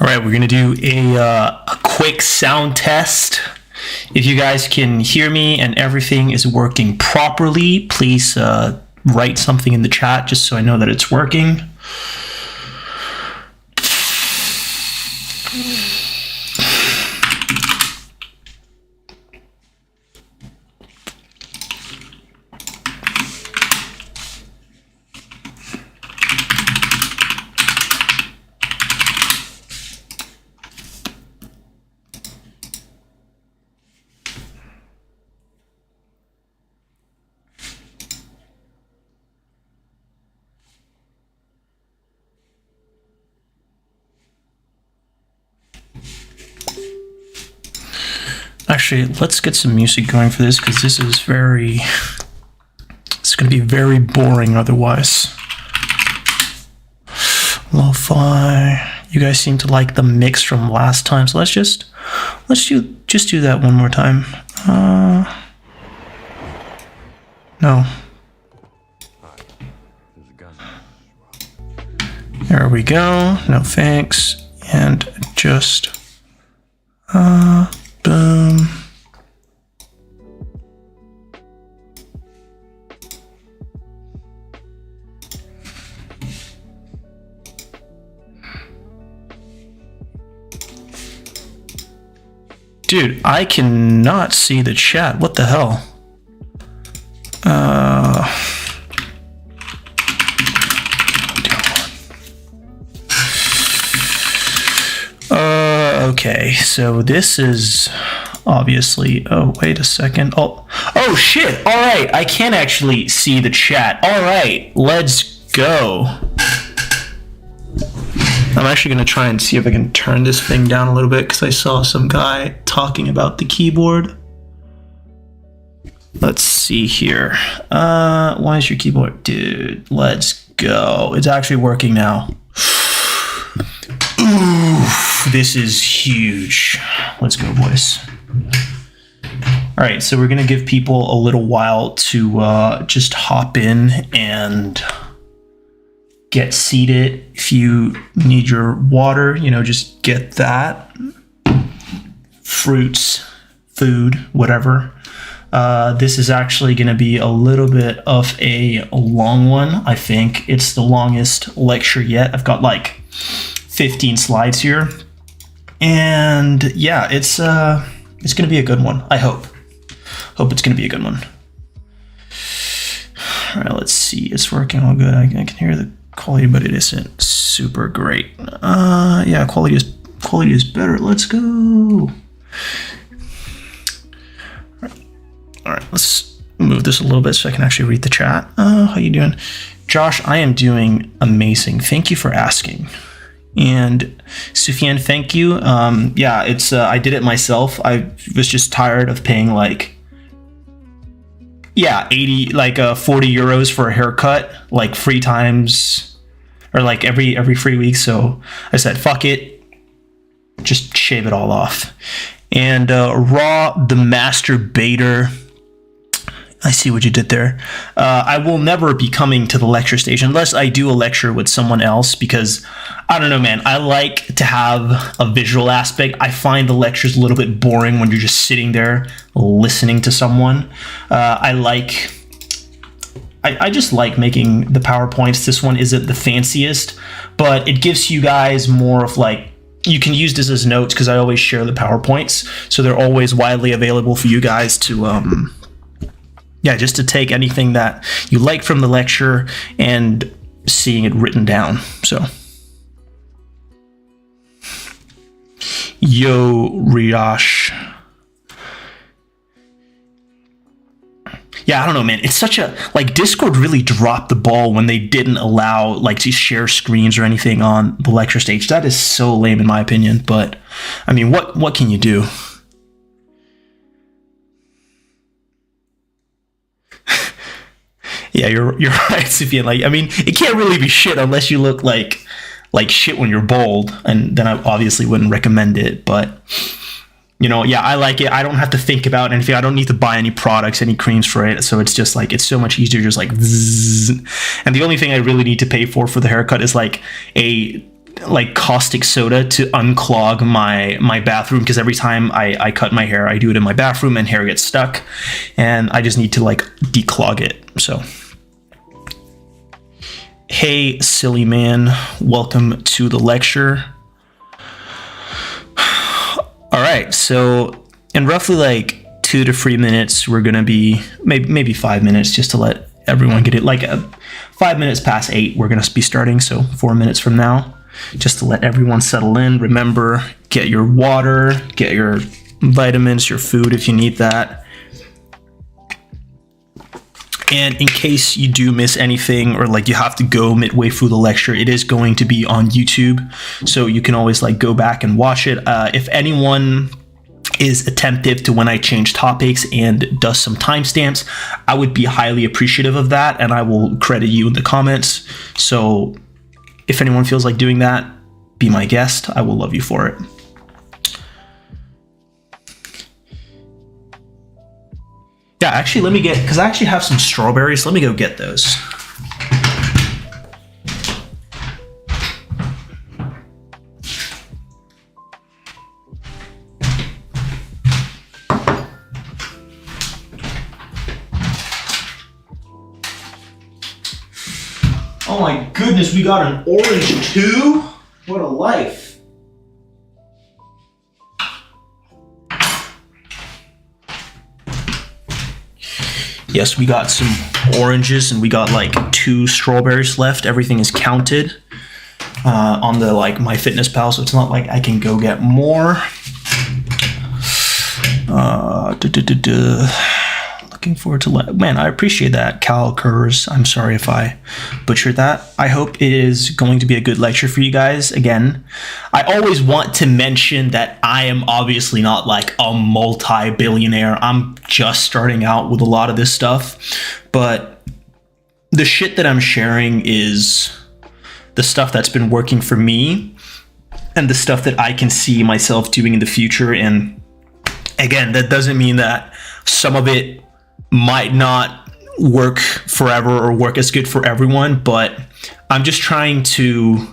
All right, we're going to do a quick sound test. If you guys can hear me and everything is working properly, please write something in the chat just so I know that it's working. Actually, let's get some music going for this because this is it's going to be very boring otherwise. Lo-fi. You guys seem to like the mix from last time, so let's just do that one more time. No. There we go. No thanks. And just boom. Dude, I cannot see the chat. What the hell? Okay, so this is obviously, oh, wait a second. Oh shit. All right, I can actually see the chat. All right, let's go. I'm actually going to try and see if I can turn this thing down a little bit because I saw some guy talking about the keyboard. Let's see here. Why is your keyboard? Dude, let's go. It's actually working now. Oof, this is huge. Let's go, boys. All right, so we're going to give people a little while to just hop in and get seated. If you need your water, just get that. Fruits, food, whatever. This is actually going to be a little bit of a long one. I think it's the longest lecture yet. I've got like 15 slides here. And yeah, it's going to be a good one. I hope it's going to be a good one. All right, let's see. It's working all good. I can hear the quality, but it isn't super great. Yeah, quality is better. Let's go. All right, let's move this a little bit so I can actually read the chat. How you doing? Josh, I am doing amazing. Thank you for asking. And Sufyan, thank you. Yeah, it's I did it myself. I was just tired of paying like 40 euros for a haircut, like 3 times or like every 3 weeks. So I said, fuck it, just shave it all off. And Raw the Masturbator, I see what you did there. I will never be coming to the lecture stage unless I do a lecture with someone else, because I don't know, man. I like to have a visual aspect. I find the lectures a little bit boring when you're just sitting there listening to someone. I just like making the PowerPoints. This one isn't the fanciest, but it gives you guys more of like, you can use this as notes because I always share the PowerPoints. So they're always widely available for you guys to, just to take anything that you like from the lecture and seeing it written down. So, yo, Riyash. Yeah, I don't know, man. It's such a, like, Discord really dropped the ball when they didn't allow, like, to share screens or anything on the lecture stage. That is so lame in my opinion, but I mean, what can you do? Yeah, you're right, Sufyan. Like, I mean, it can't really be shit unless you look like shit when you're bald, and then I obviously wouldn't recommend it. But yeah, I like it. I don't have to think about anything. I don't need to buy any products, any creams for it. So it's just like, it's so much easier, just like zzz. And the only thing I really need to pay for the haircut is like a caustic soda to unclog my bathroom, because every time I cut my hair, I do it in my bathroom and hair gets stuck, and I just need to like declog it. So hey, silly man, welcome to the lecture. All right, so in roughly like 2 to 3 minutes, we're gonna be maybe 5 minutes, just to let everyone get it. Like 5 minutes past 8, we're gonna be starting. So 4 minutes from now, just to let everyone settle in. Remember, get your water, get your vitamins, your food if you need that. And in case you do miss anything, or like you have to go midway through the lecture, it is going to be on YouTube. So you can always like go back and watch it. If anyone is attentive to when I change topics and does some timestamps, I would be highly appreciative of that, and I will credit you in the comments. So if anyone feels like doing that, be my guest. I will love you for it. Yeah, actually, let me get, because I actually have some strawberries. Let me go get those. Oh my goodness, we got an orange too? What a life. Yes, we got some oranges and we got like 2 strawberries left. Everything is counted on the like MyFitnessPal, so it's not like I can go get more. Looking forward to man, I appreciate that, Cal Kurz. I'm sorry if I butchered that. I hope it is going to be a good lecture for you guys. Again, I always want to mention that I am obviously not like a multi-billionaire. I'm just starting out with a lot of this stuff, but the shit that I'm sharing is the stuff that's been working for me and the stuff that I can see myself doing in the future. And again, that doesn't mean that some of it might not work forever or work as good for everyone, but I'm just trying to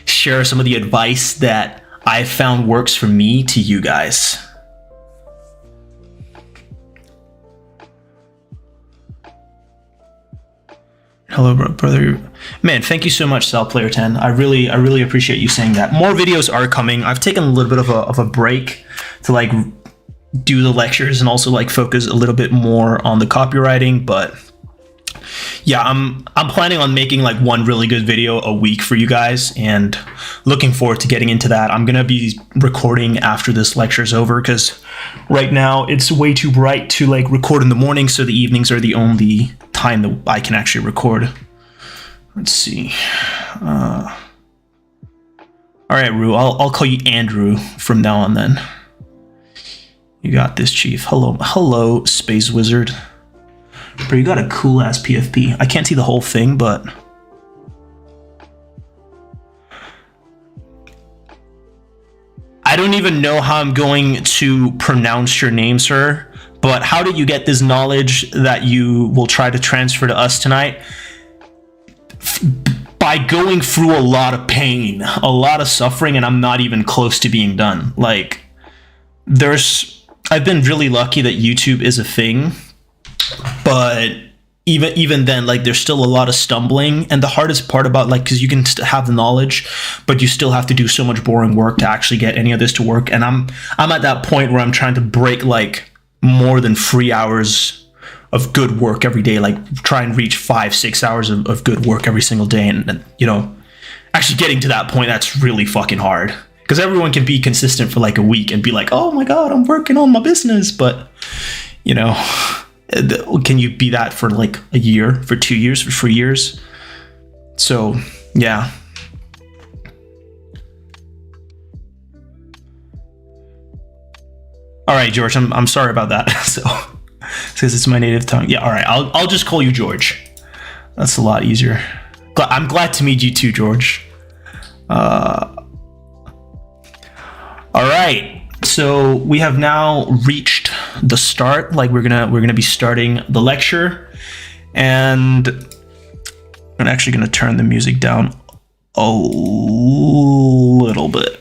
share some of the advice that I found works for me to you guys. Hello, brother. Man, thank you so much, SalPlayer10. I really appreciate you saying that. More videos are coming. I've taken a little bit of a break to like do the lectures and also like focus a little bit more on the copywriting, but yeah, I'm planning on making like one really good video a week for you guys, and looking forward to getting into that. I'm gonna be recording after this lecture is over, because right now it's way too bright to like record in the morning, so the evenings are the only time that I can actually record. Let's see. All right, Rue, I'll call you Andrew from now on then. You got this, Chief. Hello, Space Wizard. Bro, you got a cool ass PFP. I can't see the whole thing, but I don't even know how I'm going to pronounce your name, sir, But how did you get this knowledge that you will try to transfer to us tonight? By going through a lot of pain, a lot of suffering, and I'm not even close to being done. Like, I've been really lucky that YouTube is a thing, but even then, like, there's still a lot of stumbling. And the hardest part about, like, because you can have the knowledge, but you still have to do so much boring work to actually get any of this to work. And I'm at that point where I'm trying to break like more than 3 hours of good work every day, like try and reach 5-6 hours of good work every single day. And you know, actually getting to that point, that's really fucking hard, because everyone can be consistent for like a week and be like, oh my God, I'm working on my business. But you know, can you be that for like a year, for 2 years, for 3 years? So yeah. All right, George, I'm sorry about that. So, because it's my native tongue. Yeah, all right, I'll just call you George. That's a lot easier. I'm glad to meet you too, George. All right, so we have now reached the start. Like, we're gonna be starting the lecture, and I'm actually gonna turn the music down a little bit.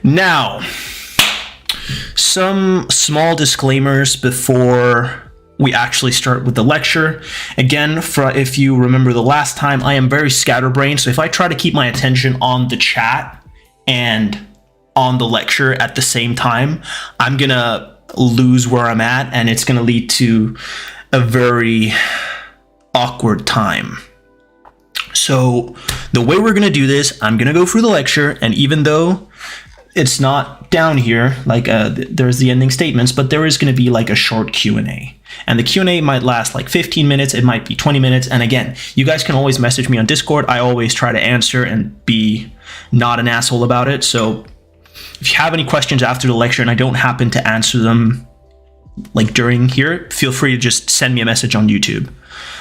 Now, some small disclaimers before we actually start with the lecture. Again, if you remember the last time, I am very scatterbrained. So if I try to keep my attention on the chat and on the lecture at the same time, I'm going to lose where I'm at, and it's going to lead to a very awkward time. So the way we're going to do this, I'm going to go through the lecture, and even though it's not down here, like there's the ending statements, but there is going to be like a short Q&A. And the Q&A might last like 15 minutes, it might be 20 minutes. And again, you guys can always message me on Discord. I always try to answer and be not an asshole about it. So if you have any questions after the lecture and I don't happen to answer them like during here, feel free to just send me a message on YouTube.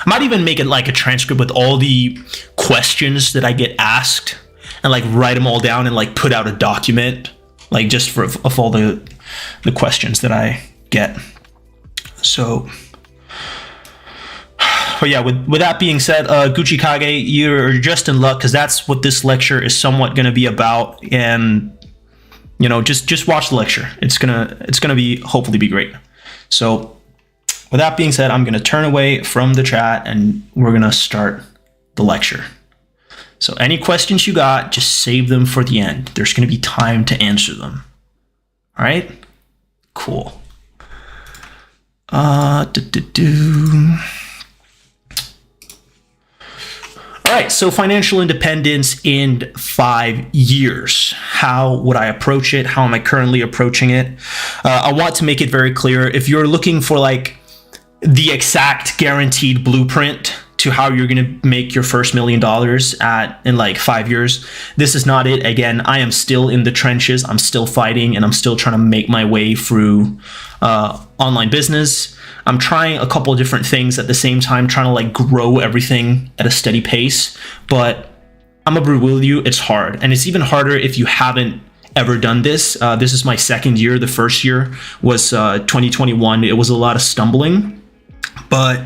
I might even make it like a transcript with all the questions that I get asked, and like write them all down and like put out a document, like just of all the questions that I get. So, but yeah, with that being said, Gucci Kage, you're just in luck, because that's what this lecture is somewhat going to be about. And you know, just watch the lecture. It's gonna be hopefully be great. So with that being said, I'm gonna turn away from the chat and we're gonna start the lecture. So any questions you got, just save them for the end. There's going to be time to answer them. All right? Cool. All right, so financial independence in 5 years. How would I approach it? How am I currently approaching it? I want to make it very clear. If you're looking for like the exact guaranteed blueprint to how you're going to make your first $1 million in like 5 years, this is not it. Again, I am still in the trenches. I'm still fighting, and I'm still trying to make my way through online business. I'm trying a couple of different things at the same time, trying to like grow everything at a steady pace. But I'm gonna be real with you, it's hard. And it's even harder if you haven't ever done this. This is my second year. The first year was 2021. It was a lot of stumbling, but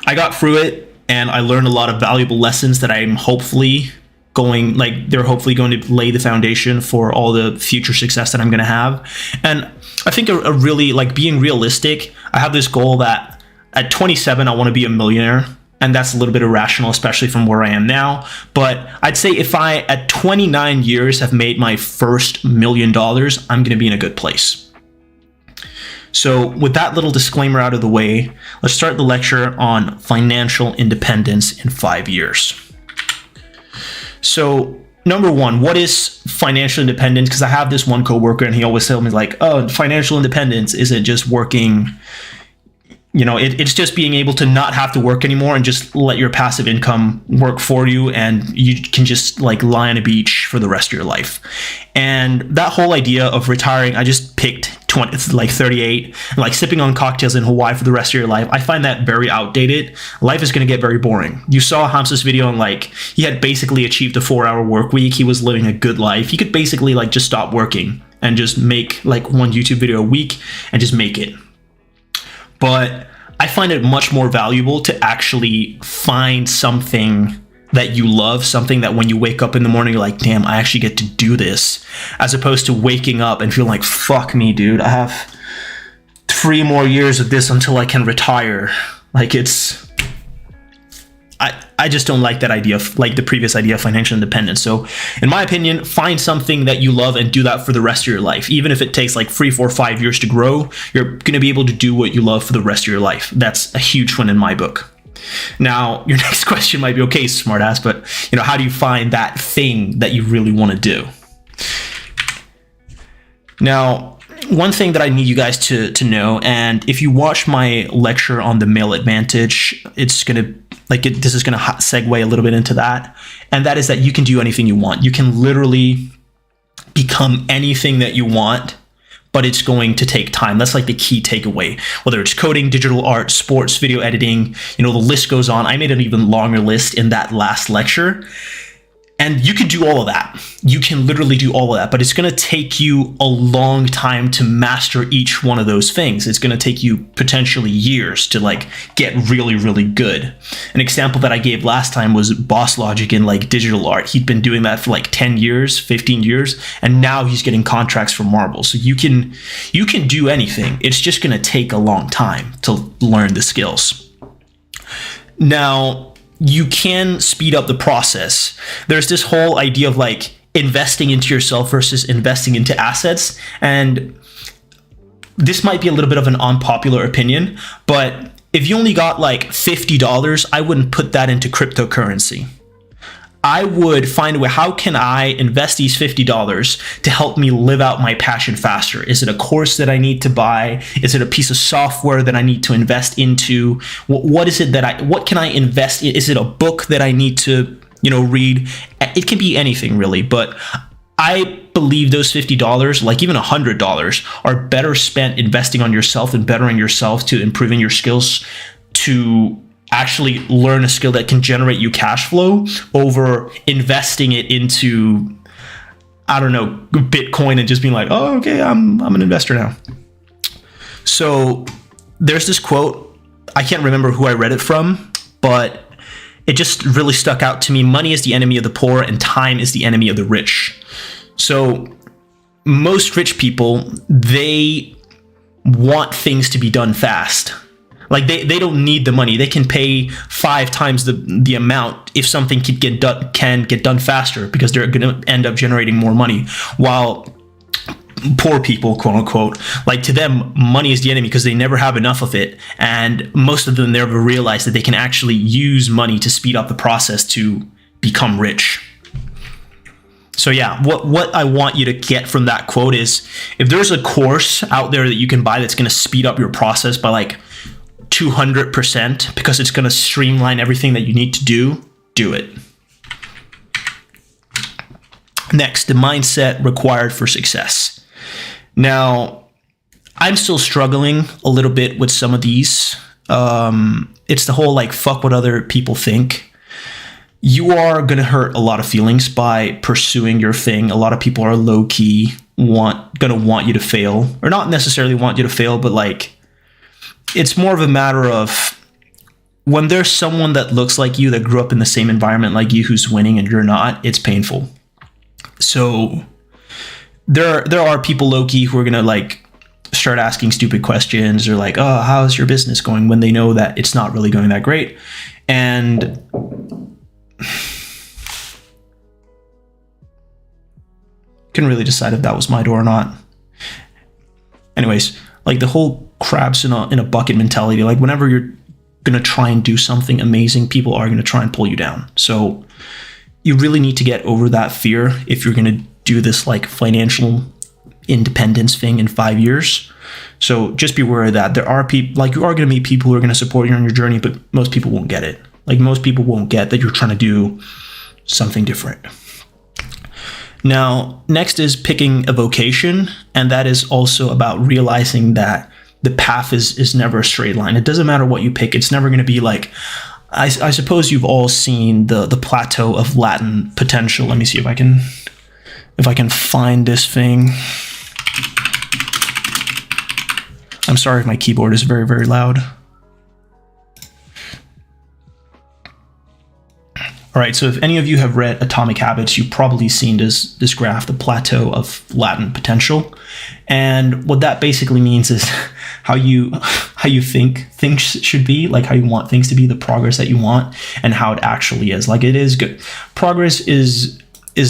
I got through it. And I learned a lot of valuable lessons that I'm hopefully they're hopefully going to lay the foundation for all the future success that I'm going to have. And I think a really, like, being realistic, I have this goal that at 27, I want to be a millionaire. And that's a little bit irrational, especially from where I am now. But I'd say if I, at 29 years, have made my first $1 million, I'm going to be in a good place. So with that little disclaimer out of the way, let's start the lecture on financial independence in 5 years. So number one, what is financial independence? Because I have this one coworker and he always tells me like, oh, financial independence isn't just working, you know, it's just being able to not have to work anymore and just let your passive income work for you, and you can just like lie on a beach for the rest of your life. And that whole idea of retiring, I just picked 38 and like sipping on cocktails in Hawaii for the rest of your life. I find that very outdated. Life is going to get very boring. You saw Hamza's video and like he had basically achieved a 4-hour work week. He was living a good life. He could basically like just stop working and just make like one YouTube video a week and just make it. But I find it much more valuable to actually find something that you love, something that when you wake up in the morning, you're like, damn, I actually get to do this, as opposed to waking up and feeling like, fuck me, dude, I have 3 more years of this until I can retire. Like, I just don't like that idea, like the previous idea of financial independence. So in my opinion, find something that you love and do that for the rest of your life. Even if it takes like 3, 4, 5 years to grow, you're going to be able to do what you love for the rest of your life. That's a huge one in my book. Now, your next question might be, okay, smartass, but how do you find that thing that you really want to do? Now, one thing that I need you guys to know, and if you watch my lecture on the male advantage, it's going to this is going to segue a little bit into that. And that is that you can do anything you want. You can literally become anything that you want, but it's going to take time. That's like the key takeaway. Whether it's coding, digital art, sports, video editing, the list goes on. I made an even longer list in that last lecture. And you can do all of that. You can literally do all of that, but it's going to take you a long time to master each one of those things. It's going to take you potentially years to get really, really good. An example that I gave last time was Boss Logic in digital art. He'd been doing that for 10 years, 15 years, and now he's getting contracts for Marvel. So you can do anything. It's just going to take a long time to learn the skills. Now, you can speed up the process. There's this whole idea of investing into yourself versus investing into assets. And this might be a little bit of an unpopular opinion, but if you only got $50, I wouldn't put that into cryptocurrency. I would find a way, how can I invest these $50 to help me live out my passion faster? Is it a course that I need to buy? Is it a piece of software that I need to invest into? What is it what can I invest in? Is it a book that I need to, read? It can be anything really, but I believe those $50, even $100, are better spent investing on yourself and bettering yourself, to improving your skills, to actually learn a skill that can generate you cash flow, over investing it into, I don't know, Bitcoin and just being like, oh, okay, I'm an investor now. So there's this quote, I can't remember who I read it from, but it just really stuck out to me. Money is the enemy of the poor and time is the enemy of the rich. So most rich people, they want things to be done fast. They don't need the money. They can pay 5 times the amount if something can get done faster, because they're going to end up generating more money. While poor people, quote unquote, to them, money is the enemy because they never have enough of it. And most of them never realize that they can actually use money to speed up the process to become rich. So yeah, what I want you to get from that quote is, if there's a course out there that you can buy that's going to speed up your process by 200%, because it's going to streamline everything that you need to do it. Next, the mindset required for success. Now, I'm still struggling a little bit with some of these. It's the whole fuck what other people think. You are going to hurt a lot of feelings by pursuing your thing. A lot of people are low-key going to want you to fail, or not necessarily want you to fail, but it's more of a matter of, when there's someone that looks like you, that grew up in the same environment like you, who's winning and you're not, it's painful. So there are people low-key who are going to start asking stupid questions, or oh, how's your business going, when they know that it's not really going that great. And couldn't really decide if that was my door or not. Anyways, the whole crabs in a bucket mentality, whenever you're going to try and do something amazing, people are going to try and pull you down. So you really need to get over that fear if you're going to do this financial independence thing in 5 years. So just be aware of that. There are people, you are going to meet people who are going to support you on your journey, but most people won't get it. Most people won't get that you're trying to do something different. Now, next is picking a vocation, and that is also about realizing that the path is never a straight line. It doesn't matter what you pick. It's never going to be I suppose you've all seen the plateau of latent potential. Let me see if I can find this thing. I'm sorry if my keyboard is very, very loud. All right, so if any of you have read Atomic Habits, you've probably seen this graph, the plateau of latent potential. And what that basically means is how you think things should be, like how you want things to be, the progress that you want, and how it actually is. Like, it is good. Progress is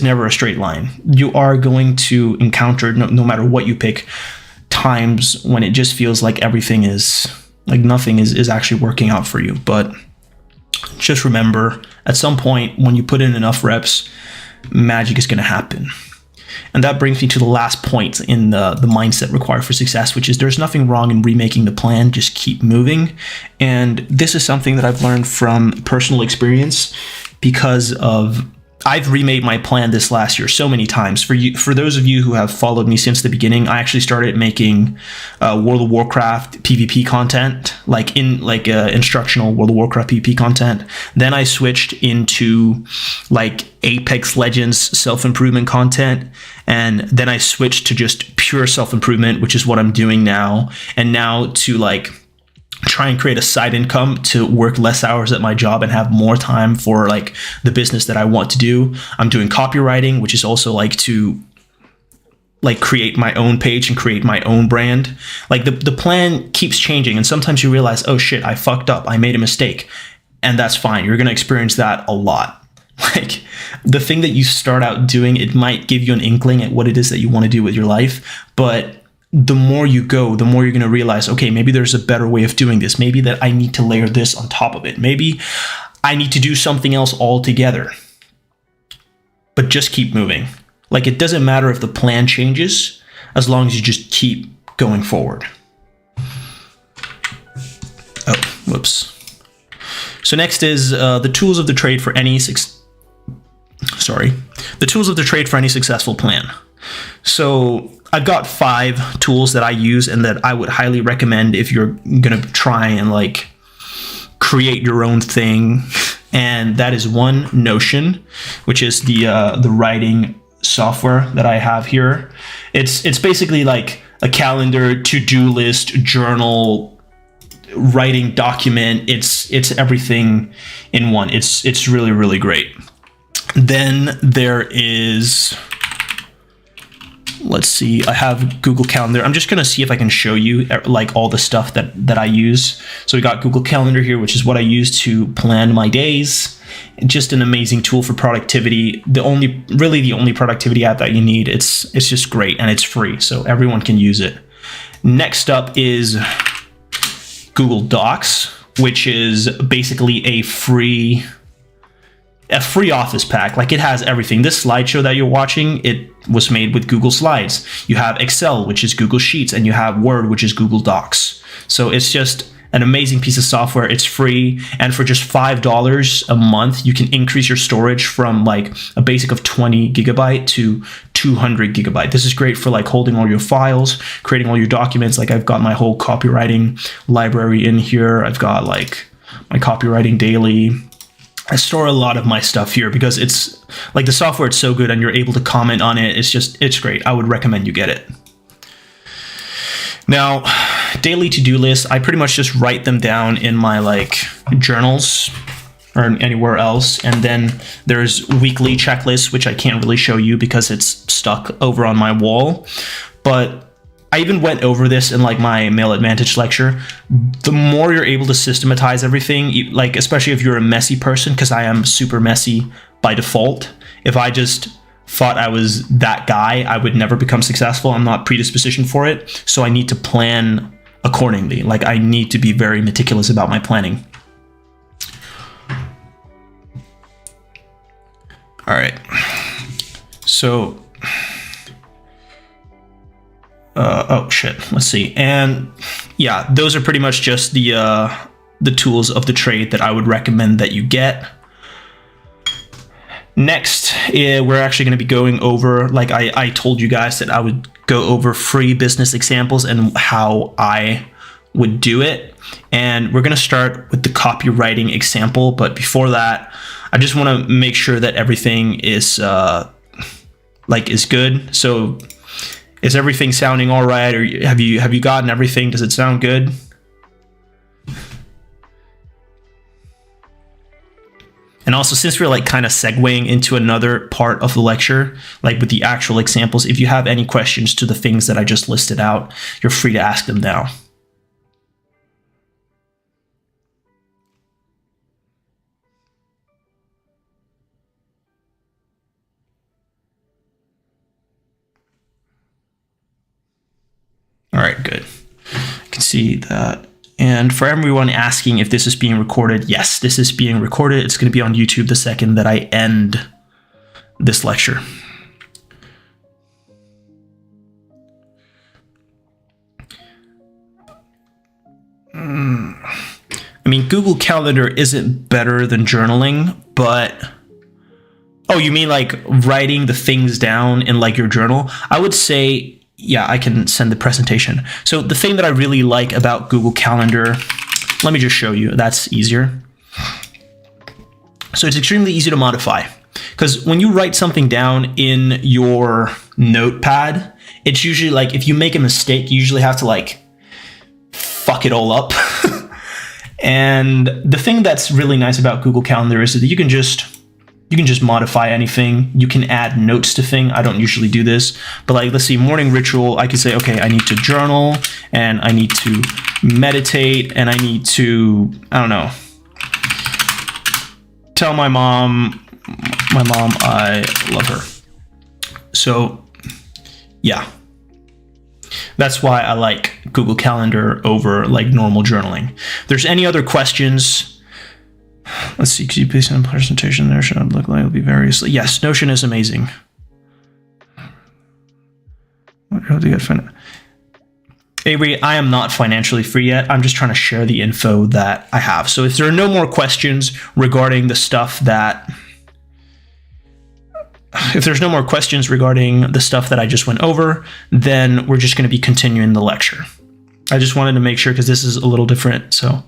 never a straight line. You are going to encounter, no matter what you pick, times when it just feels like everything is, like nothing is actually working out for you. But just remember, at some point when you put in enough reps, magic is going to happen. And that brings me to the last point in the mindset required for success, which is there's nothing wrong in remaking the plan, just keep moving. And this is something that I've learned from personal experience, because I've remade my plan this last year so many times. For those of you who have followed me since the beginning, I actually started making World of Warcraft PvP content, like instructional World of Warcraft PvP content. Then I switched into like Apex Legends self-improvement content. And then I switched to just pure self-improvement, which is what I'm doing now. And now to like try and create a side income to work less hours at my job and have more time for like the business that I want to do. I'm doing copywriting, which is also like to like create my own page and create my own brand. Like the plan keeps changing, and sometimes you realize, oh shit, I fucked up, I made a mistake. And that's fine. You're going to experience that a lot. Like the thing that you start out doing, it might give you an inkling at what it is that you want to do with your life, but the more you go, the more you're going to realize, okay, maybe there's a better way of doing this. Maybe that I need to layer this on top of it. Maybe I need to do something else altogether. But just keep moving. Like, it doesn't matter if the plan changes, as long as you just keep going forward. Oh, whoops. So next is the tools of the trade for any successful plan. So I've got 5 tools that I use and that I would highly recommend if you're going to try and like create your own thing. And that is one, Notion, which is the writing software that I have here. It's basically like a calendar, to-do list, journal, writing document. It's everything in one. It's really, really great. Then there is, let's see, I have Google Calendar. I'm just going to see if I can show you like all the stuff that I use. So we got Google Calendar here, which is what I use to plan my days. Just an amazing tool for productivity. The only productivity app that you need. It's just great, and it's free, so everyone can use it. Next up is Google Docs, which is basically a free office pack. Like, it has everything. This slideshow that you're watching, it was made with Google Slides. You have Excel, which is Google Sheets, and you have Word, which is Google Docs. So it's just an amazing piece of software. It's free, and for just $5 a month, you can increase your storage from like a basic of 20 gigabyte to 200 gigabyte. This is great for like holding all your files, creating all your documents. Like, I've got my whole copywriting library in here. I've got like my copywriting daily. I store a lot of my stuff here because it's like the software, it's so good and you're able to comment on it. It's great. I would recommend you get it. Now, daily to-do lists, I pretty much just write them down in my like journals or anywhere else. And then there's weekly checklists, which I can't really show you because it's stuck over on my wall. But I even went over this in like my Male Advantage lecture. The more you're able to systematize everything, like especially if you're a messy person, because I am super messy by default. If I just thought I was that guy, I would never become successful. I'm not predispositioned for it. So I need to plan accordingly. Like, I need to be very meticulous about my planning. All right. So, oh shit, let's see. And yeah, those are pretty much just the tools of the trade that I would recommend that you get. Next, we're actually going to be going over, like I told you guys that I would go over free business examples and how I would do it. And we're going to start with the copywriting example. But before that, I just want to make sure that everything is is good. So Is everything sounding all right? Or have you gotten everything? Does it sound good? And also, since we're like kind of segueing into another part of the lecture, like with the actual examples, if you have any questions to the things that I just listed out, you're free to ask them now. All right, good. I can see that. And for everyone asking if this is being recorded, yes, this is being recorded. It's going to be on YouTube the second that I end this lecture. I mean, Google Calendar isn't better than journaling, but... Oh, you mean like writing the things down in like your journal? I would say... Yeah, I can send the presentation. So the thing that I really like about Google Calendar, let me just show you. That's easier. So it's extremely easy to modify, because when you write something down in your notepad, it's usually like if you make a mistake, you usually have to like fuck it all up. And the thing that's really nice about Google Calendar is that you can just modify anything. You can add notes to thing. I don't usually do this, but like, let's see, morning ritual. I could say, okay, I need to journal and I need to meditate and I need to, I don't know, tell my mom I love her. So yeah, that's why I like Google Calendar over like normal journaling. If there's any other questions, let's see, could you please send a presentation there? Should I look like it'll be variously? Yes, Notion is amazing. How to get Avery, I am not financially free yet. I'm just trying to share the info that I have. So if there are no more questions regarding the stuff that... If there's no more questions regarding the stuff that I just went over, then we're just going to be continuing the lecture. I just wanted to make sure because this is a little different. So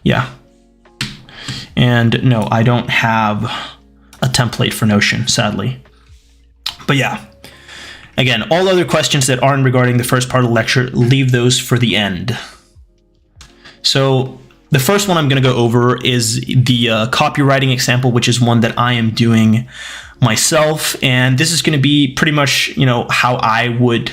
yeah. And no, I don't have a template for Notion, sadly. But yeah, again, all other questions that aren't regarding the first part of the lecture, leave those for the end. So the first one I'm going to go over is the copywriting example, which is one that I am doing myself. And this is going to be pretty much, you know, how I would...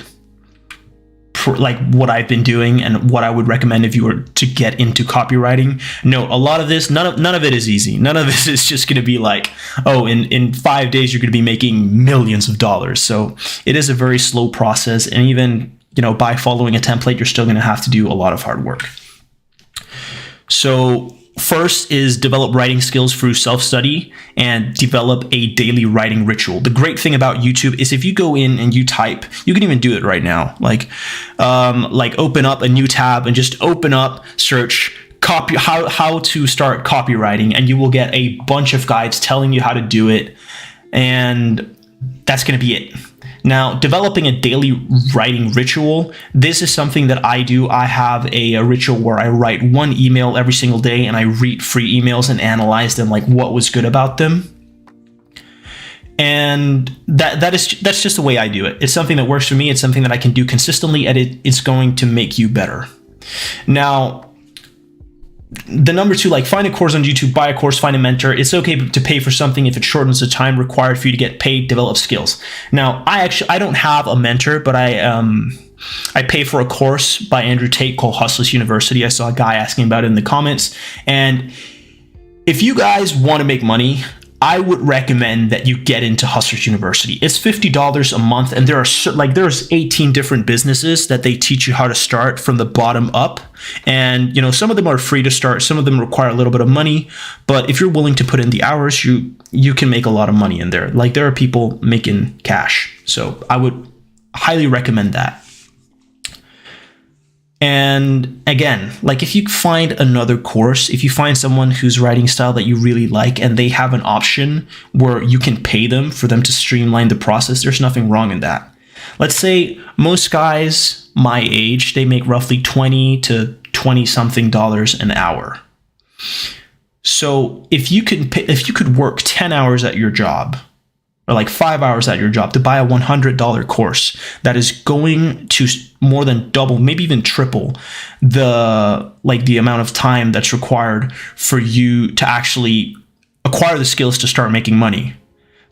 like what I've been doing and what I would recommend if you were to get into copywriting. No, a lot of this, none of it is easy. None of this is just going to be like, oh, in 5 days, you're going to be making millions of dollars. So it is a very slow process. And even, you know, by following a template, you're still going to have to do a lot of hard work. So first is develop writing skills through self-study and develop a daily writing ritual. The great thing about YouTube is if you go in and you type, you can even do it right now. Like open up a new tab and just open up, search how to start copywriting, and you will get a bunch of guides telling you how to do it. And that's going to be it. Now, developing a daily writing ritual, this is something that I do. I have a ritual where I write one email every single day and I read 3 emails and analyze them, like what was good about them. And that's just the way I do it. It's something that works for me. It's something that I can do consistently, and it's going to make you better. Now, the number 2, like find a course on YouTube, buy a course, find a mentor. It's okay to pay for something if it shortens the time required for you to get paid, develop skills. Now, I don't have a mentor, but I pay for a course by Andrew Tate called Hustlers University. I saw a guy asking about it in the comments. And if you guys want to make money, I would recommend that you get into Hustlers University. It's $50 a month, and there's 18 different businesses that they teach you how to start from the bottom up. And you know, some of them are free to start, some of them require a little bit of money, but if you're willing to put in the hours, you can make a lot of money in there. Like there are people making cash. So I would highly recommend that. And again, like if you find another course, if you find someone whose writing style that you really like and they have an option where you can pay them for them to streamline the process, there's nothing wrong in that. Let's say most guys my age, they make roughly $20 to $20-something an hour. So if you could work 10 hours at your job or like 5 hours at your job to buy a $100 course that is going to more than double, maybe even triple the amount of time that's required for you to actually acquire the skills to start making money.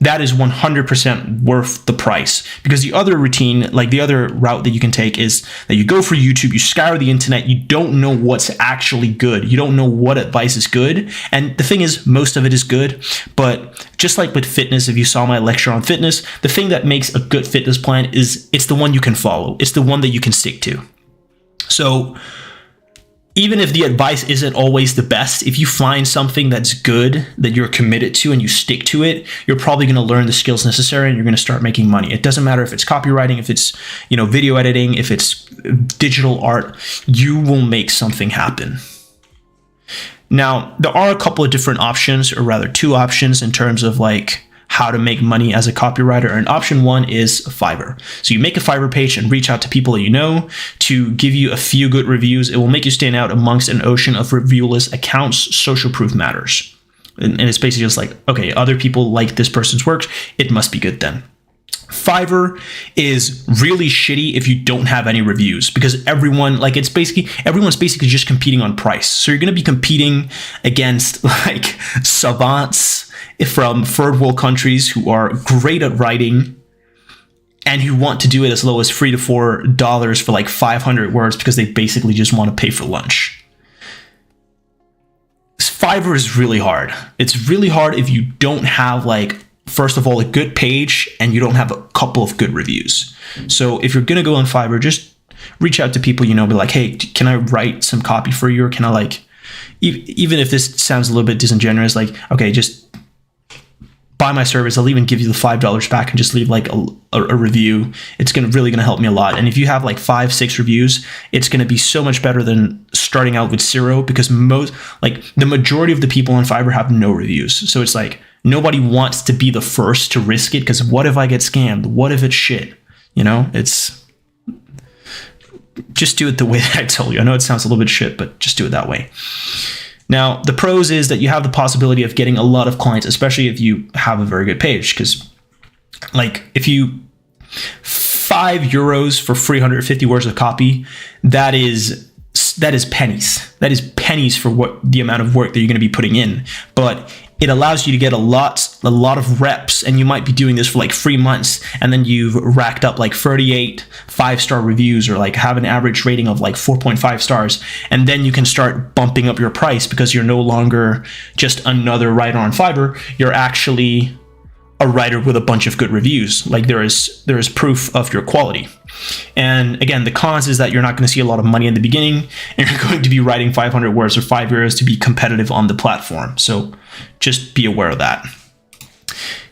That is 100% worth the price, because the other routine, like the other route that you can take, is that you go for YouTube, you scour the internet, you don't know what's actually good. You don't know what advice is good. And the thing is, most of it is good. But just like with fitness, if you saw my lecture on fitness, the thing that makes a good fitness plan is it's the one you can follow. It's the one that you can stick to. So even if the advice isn't always the best, if you find something that's good that you're committed to and you stick to it, you're probably going to learn the skills necessary and you're going to start making money. It doesn't matter if it's copywriting, if it's, video editing, if it's digital art, you will make something happen. Now, there are a couple of different options, or rather 2 options in terms of like how to make money as a copywriter. And option 1 is Fiverr. So you make a Fiverr page and reach out to people that you know to give you a few good reviews. It will make you stand out amongst an ocean of reviewless accounts. Social proof matters. And it's basically just like, okay, other people like this person's work, it must be good then. Fiverr is really shitty if you don't have any reviews, because everyone's basically just competing on price. So you're going to be competing against like savants from third world countries who are great at writing and who want to do it as low as $3 to $4 for like 500 words because they basically just want to pay for lunch. Fiverr is really hard. It's really hard if you don't have, like, first of all, a good page and you don't have a couple of good reviews. So if you're going to go on Fiverr, just reach out to people, be like, hey, can I write some copy for you? Or can I, like, even if this sounds a little bit disingenuous, like, okay, just buy my service. I'll even give you the $5 back and just leave like a review. It's really going to help me a lot. And if you have like 5-6 reviews, it's going to be so much better than starting out with 0, because the majority of the people on Fiverr have no reviews. So it's like nobody wants to be the first to risk it, because what if I get scammed? What if it's shit? It's just do it the way that I told you. I know it sounds a little bit shit, but just do it that way. Now, the pros is that you have the possibility of getting a lot of clients, especially if you have a very good page. Because, like, if you €5 for 350 words of copy, that is pennies. That is pennies for the amount of work that you're going to be putting in. But it allows you to get a lot of reps, and you might be doing this for like 3 months, and then you've racked up like 38 5-star reviews, or like have an average rating of like 4.5 stars. And then you can start bumping up your price, because you're no longer just another writer on Fiverr. You're actually a writer with a bunch of good reviews. Like there is proof of your quality. And again, the cons is that you're not going to see a lot of money in the beginning, and you're going to be writing 500 words for 5 years to be competitive on the platform. So just be aware of that.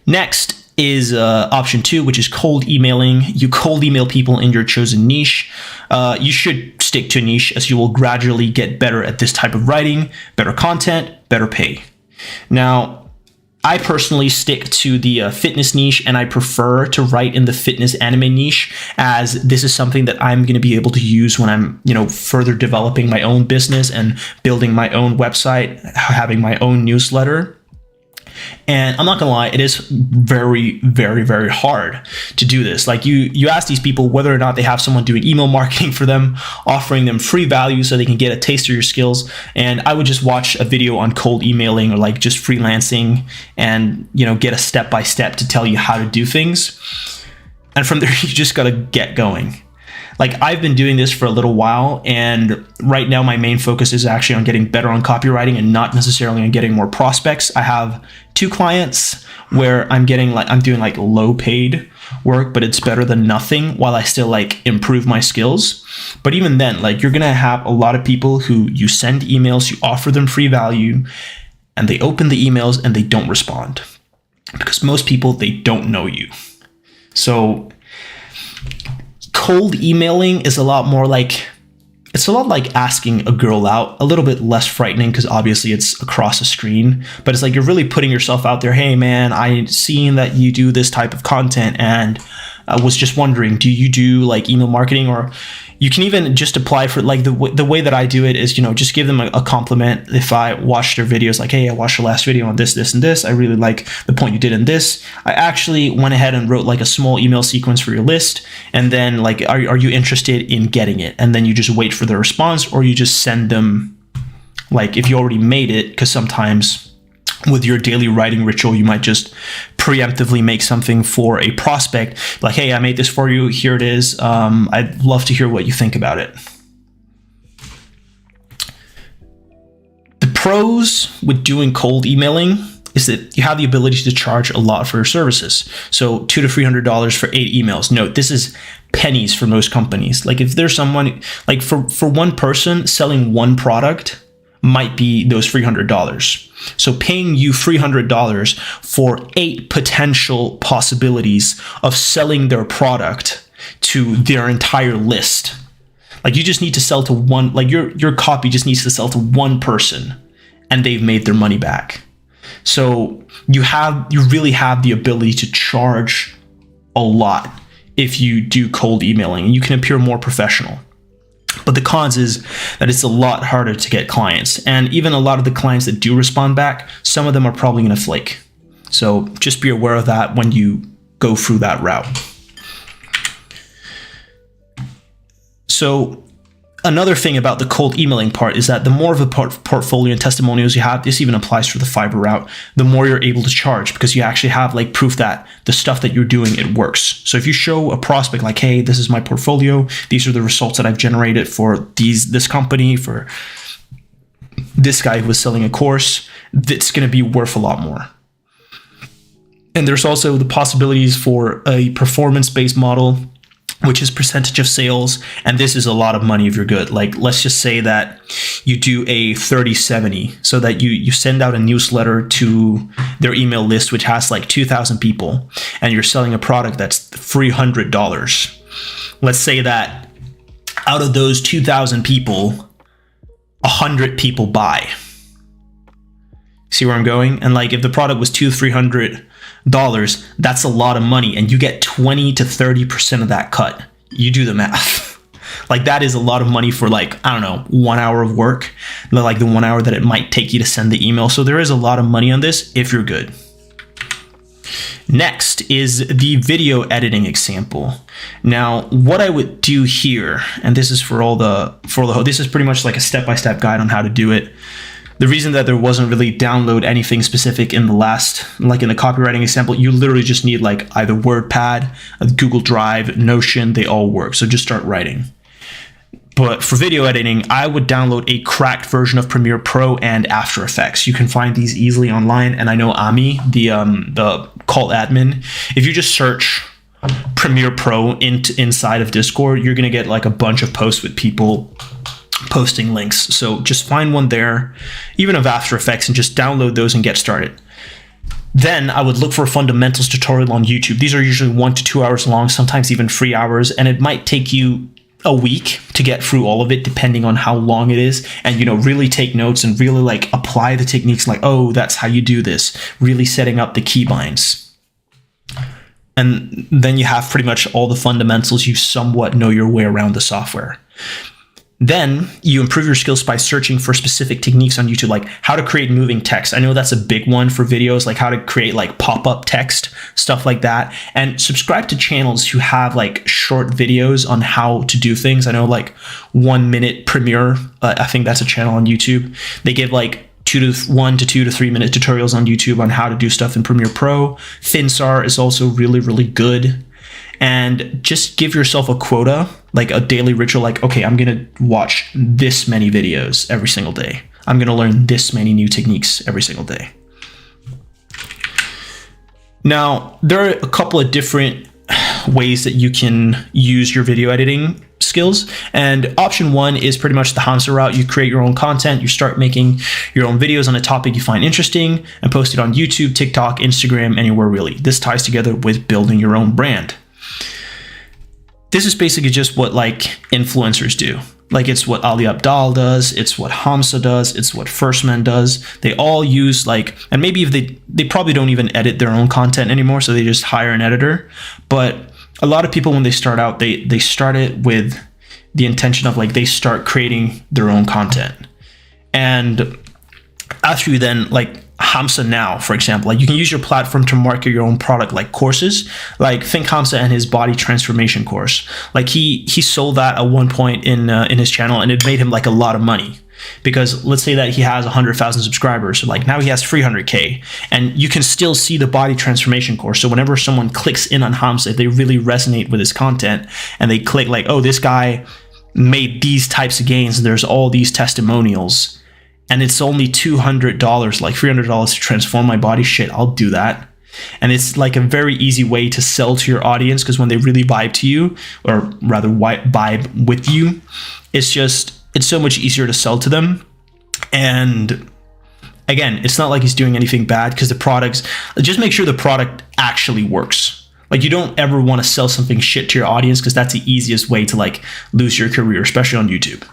Next is option 2, which is cold emailing. You cold email people in your chosen niche. You should stick to a niche, as you will gradually get better at this type of writing, better content, better pay. Now, I personally stick to the fitness niche, and I prefer to write in the fitness anime niche, as this is something that I'm going to be able to use when I'm, further developing my own business and building my own website, having my own newsletter. And I'm not gonna lie, it is very, very, very hard to do this. Like you ask these people whether or not they have someone doing email marketing for them, offering them free value so they can get a taste of your skills. And I would just watch a video on cold emailing, or like just freelancing, and get a step-by-step to tell you how to do things. And from there, you just gotta get going. Like, I've been doing this for a little while, and right now my main focus is actually on getting better on copywriting and not necessarily on getting more prospects. I have 2 clients where I'm doing like low paid work, but it's better than nothing, while I still like improve my skills. But even then, like, you're going to have a lot of people who you send emails, you offer them free value, and they open the emails and they don't respond, because most people, they don't know you. So cold emailing is a lot like asking a girl out, a little bit less frightening, because obviously it's across a screen, but it's like you're really putting yourself out there. Hey man, I've seen that you do this type of content, and I was just wondering, do you do like email marketing? Or you can even just apply for like the way that I do it is, just give them a compliment. If I watch their videos, like, hey, I watched your last video on this, this, and this. I really like the point you did in this. I actually went ahead and wrote like a small email sequence for your list. And then like, are you interested in getting it? And then you just wait for the response, or you just send them, like if you already made it, because sometimes with your daily writing ritual, you might just preemptively make something for a prospect, like, hey, I made this for you, here it is. I'd love to hear what you think about it. The pros with doing cold emailing is that you have the ability to charge a lot for your services. So $200 to $300 for 8 emails. Note, this is pennies for most companies. Like if there's someone, like for one person selling one product might be those $300. So paying you $300 for 8 potential possibilities of selling their product to their entire list. Like you just need to sell to one, like your copy just needs to sell to one person and they've made their money back. So you really have the ability to charge a lot if you do cold emailing, and you can appear more professional. But the cons is that it's a lot harder to get clients. And even a lot of the clients that do respond back, some of them are probably going to flake. So just be aware of that when you go through that route. So another thing about the cold emailing part is that the more of a portfolio and testimonials you have, this even applies for the Fiverr route, the more you're able to charge, because you actually have like proof that the stuff that you're doing, it works. So if you show a prospect like, hey, this is my portfolio, these are the results that I've generated for this company, for this guy who was selling a course, that's going to be worth a lot more. And there's also the possibilities for a performance-based model, which is percentage of sales. And this is a lot of money if you're good. Like, let's just say that you do a 30-70, so that you send out a newsletter to their email list, which has like 2,000 people, and you're selling a product that's $300. Let's say that out of those 2,000 people, 100 people buy. See where I'm going? And like, if the product was $300, that's a lot of money, and you get 20 to 30% of that cut. You do the math. Like that is a lot of money for like, I don't know, 1 hour of work, like the 1 hour that it might take you to send the email. So there is a lot of money on this if you're good. Next is the video editing example. Now, what I would do here, and this is this is pretty much like a step-by-step guide on how to do it. The reason that there wasn't really download anything specific in the last, like in the copywriting example, you literally just need like either WordPad, Google Drive, Notion, they all work. So just start writing. But for video editing, I would download a cracked version of Premiere Pro and After Effects. You can find these easily online. And I know Ami, the cult admin, if you just search Premiere Pro inside of Discord, you're going to get like a bunch of posts with people posting links. So just find one there, even of After Effects, and just download those and get started. Then I would look for a fundamentals tutorial on YouTube. These are usually 1 to 2 hours long, sometimes even 3 hours, and it might take you a week to get through all of it, depending on how long it is. And really take notes and really like apply the techniques, like, oh, that's how you do this, really setting up the keybinds. And then you have pretty much all the fundamentals. You somewhat know your way around the software. Then you improve your skills by searching for specific techniques on YouTube, like how to create moving text. I know that's a big one for videos, like how to create like pop-up text, stuff like that. And subscribe to channels who have like short videos on how to do things. I know like 1 Minute Premiere, I think that's a channel on YouTube. They give like 1 to 2 to 3 minute tutorials on YouTube on how to do stuff in Premiere Pro. Finsar is also really, really good. And just give yourself a quota, like a daily ritual, like, okay, I'm going to watch this many videos every single day. I'm going to learn this many new techniques every single day. Now, there are a couple of different ways that you can use your video editing skills. And option 1 is pretty much the hamster route. You create your own content. You start making your own videos on a topic you find interesting and post it on YouTube, TikTok, Instagram, anywhere really. This ties together with building your own brand. This is basically just what like influencers do. Like it's what Ali Abdaal does, it's what Hamza does, it's what First Man does. They all use like, and maybe if they probably don't even edit their own content anymore, so they just hire an editor. But a lot of people, when they start out, they start it with the intention of like, they start creating their own content. And after you then, like Hamza now, for example, like you can use your platform to market your own product, like courses. Like think Hamza and his body transformation course. Like he sold that at one point in his channel, and it made him like a lot of money. Because let's say that he has 100,000 subscribers, so like now he has 300K, and you can still see the body transformation course. So whenever someone clicks in on Hamza, if they really resonate with his content and they click like, oh, this guy made these types of gains, and there's all these testimonials, and it's only $200, like $300 to transform my body, shit, I'll do that. And it's like a very easy way to sell to your audience, because when they really vibe to you, or rather vibe with you, it's so much easier to sell to them. And again, it's not like he's doing anything bad, because the products, just make sure the product actually works. Like you don't ever want to sell something shit to your audience, because that's the easiest way to like lose your career, especially on YouTube.